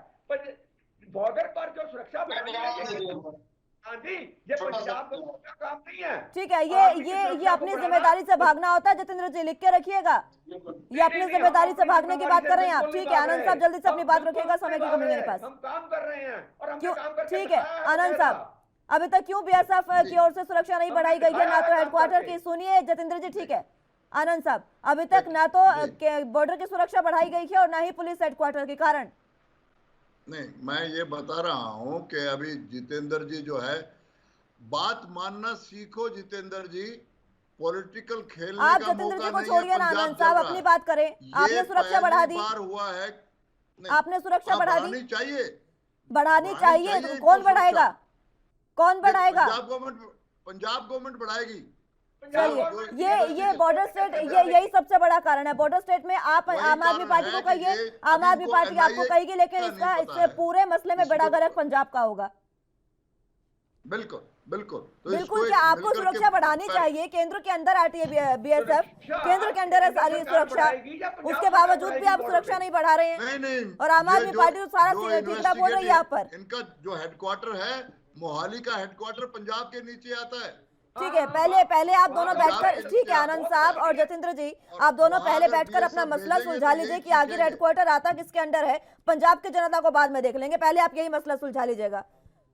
बॉर्डर पर जो सुरक्षा बढ़ानी, हाँ जी, ये पंजाब का काम नहीं है। ठीक है, ये अपनी जिम्मेदारी से भागना होता है जितेंद्र जी, लिख के रखिएगा। ये अपनी जिम्मेदारी से भागने की बात कर रहे हैं आप। ठीक है आनंद साहब, जल्दी से अपनी बात रखिएगा, समय की कमी मेरे पास। हम काम कर रहे हैं और हमने क्यों? काम करके ठीक है दिखाया आनंद साहब, अभी तक क्यों बीएसएफ की ओर से सुरक्षा नहीं बढ़ाई गई है? ना तो हेडक्वार्टर की, सुनिए जितेंद्र जी, ठीक है आनंद साहब, अभी तक ना तो बॉर्डर की सुरक्षा बढ़ाई गई है और ना ही पुलिस हेडक्वार्टर के कारण। नहीं, मैं ये बता रहा हूँ कि अभी जितेंद्र जी जो है, बात मानना सीखो जितेंद्र जी। पॉलिटिकल खेलने आप का जितेंद्र जी मौका को नहीं छोड़िए है। ना, पंजाब आनंद चल साहब रहा अपनी है। बात करें। आपने सुरक्षा बढ़ा दी, बार हुआ है। आपने सुरक्षा बढ़ा दी, बढ़ानी चाहिए, बढ़ानी चाहिए। तो कौन बढ़ाएगा? कौन बढ़ाएगा? पंजाब गवर्नमेंट बढ़ाएगी। चलिए, ये बॉर्डर स्टेट, यही सबसे बड़ा कारण है। बॉर्डर स्टेट में आप आम आदमी पार्टी को कहिए, आम आदमी पार्टी आपको कहेगी, लेकिन इससे पूरे मसले में बेड़ा गर्क पंजाब का होगा। बिल्कुल बिल्कुल क्या आपको सुरक्षा बढ़ानी चाहिए? केंद्र के अंदर आती है बीएसएफ, केंद्र के अंदर है सारी सुरक्षा, उसके बावजूद भी आप सुरक्षा नहीं बढ़ा रहे हैं। नहीं, और आम आदमी पार्टी सारा ठीकरा बोल रही है यहाँ पर। इनका जो हेडक्वार्टर है, मोहाली का हेडक्वार्टर पंजाब के नीचे आता है। ठीक है, पहले आप दोनों बैठकर, ठीक है आनंद साहब और जितेंद्र जी, आप दोनों पहले बैठकर अपना मसला सुलझा लीजिए कि आखिर हेडक्वार्टर आता किसके अंडर है। पंजाब की जनता को बाद में देख लेंगे, पहले आप यही मसला सुलझा लीजिएगा।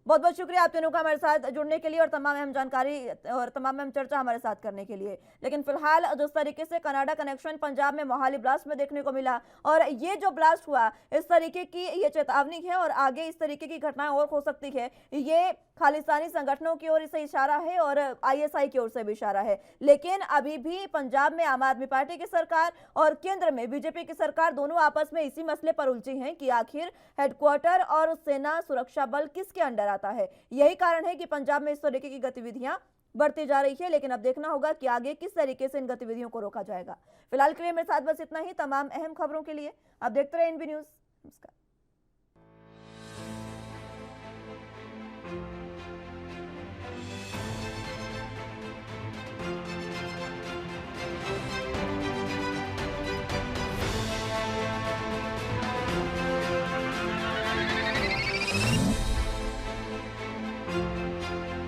बहुत बहुत शुक्रिया आप तीनों का हमारे साथ जुड़ने के लिए और तमाम अहम जानकारी और तमाम अहम चर्चा हमारे साथ करने के लिए। लेकिन फिलहाल जिस तरीके से कनाडा कनेक्शन पंजाब में मोहाली ब्लास्ट में देखने को मिला, और ये जो ब्लास्ट हुआ, इस तरीके की ये चेतावनी है और आगे इस तरीके की घटनाएं और हो सकती है। ये खालिस्तानी संगठनों की ओर से इशारा है और आईएसआई की ओर से भी इशारा है। लेकिन अभी भी पंजाब में आम आदमी पार्टी की सरकार और केंद्र में बीजेपी की सरकार दोनों आपस में इसी मसले पर उलझी हैं कि आखिर हेडक्वार्टर और सेना सुरक्षा बल किसके अंडर आता है। यही कारण है कि पंजाब में इस तरीके की गतिविधियां बढ़ती जा रही है। लेकिन अब देखना होगा कि आगे किस तरीके से इन गतिविधियों को रोका जाएगा। फिलहाल के लिए मेरे साथ बस इतना ही। तमाम अहम खबरों के लिए आप देखते रहे एनबी न्यूज। नमस्कार।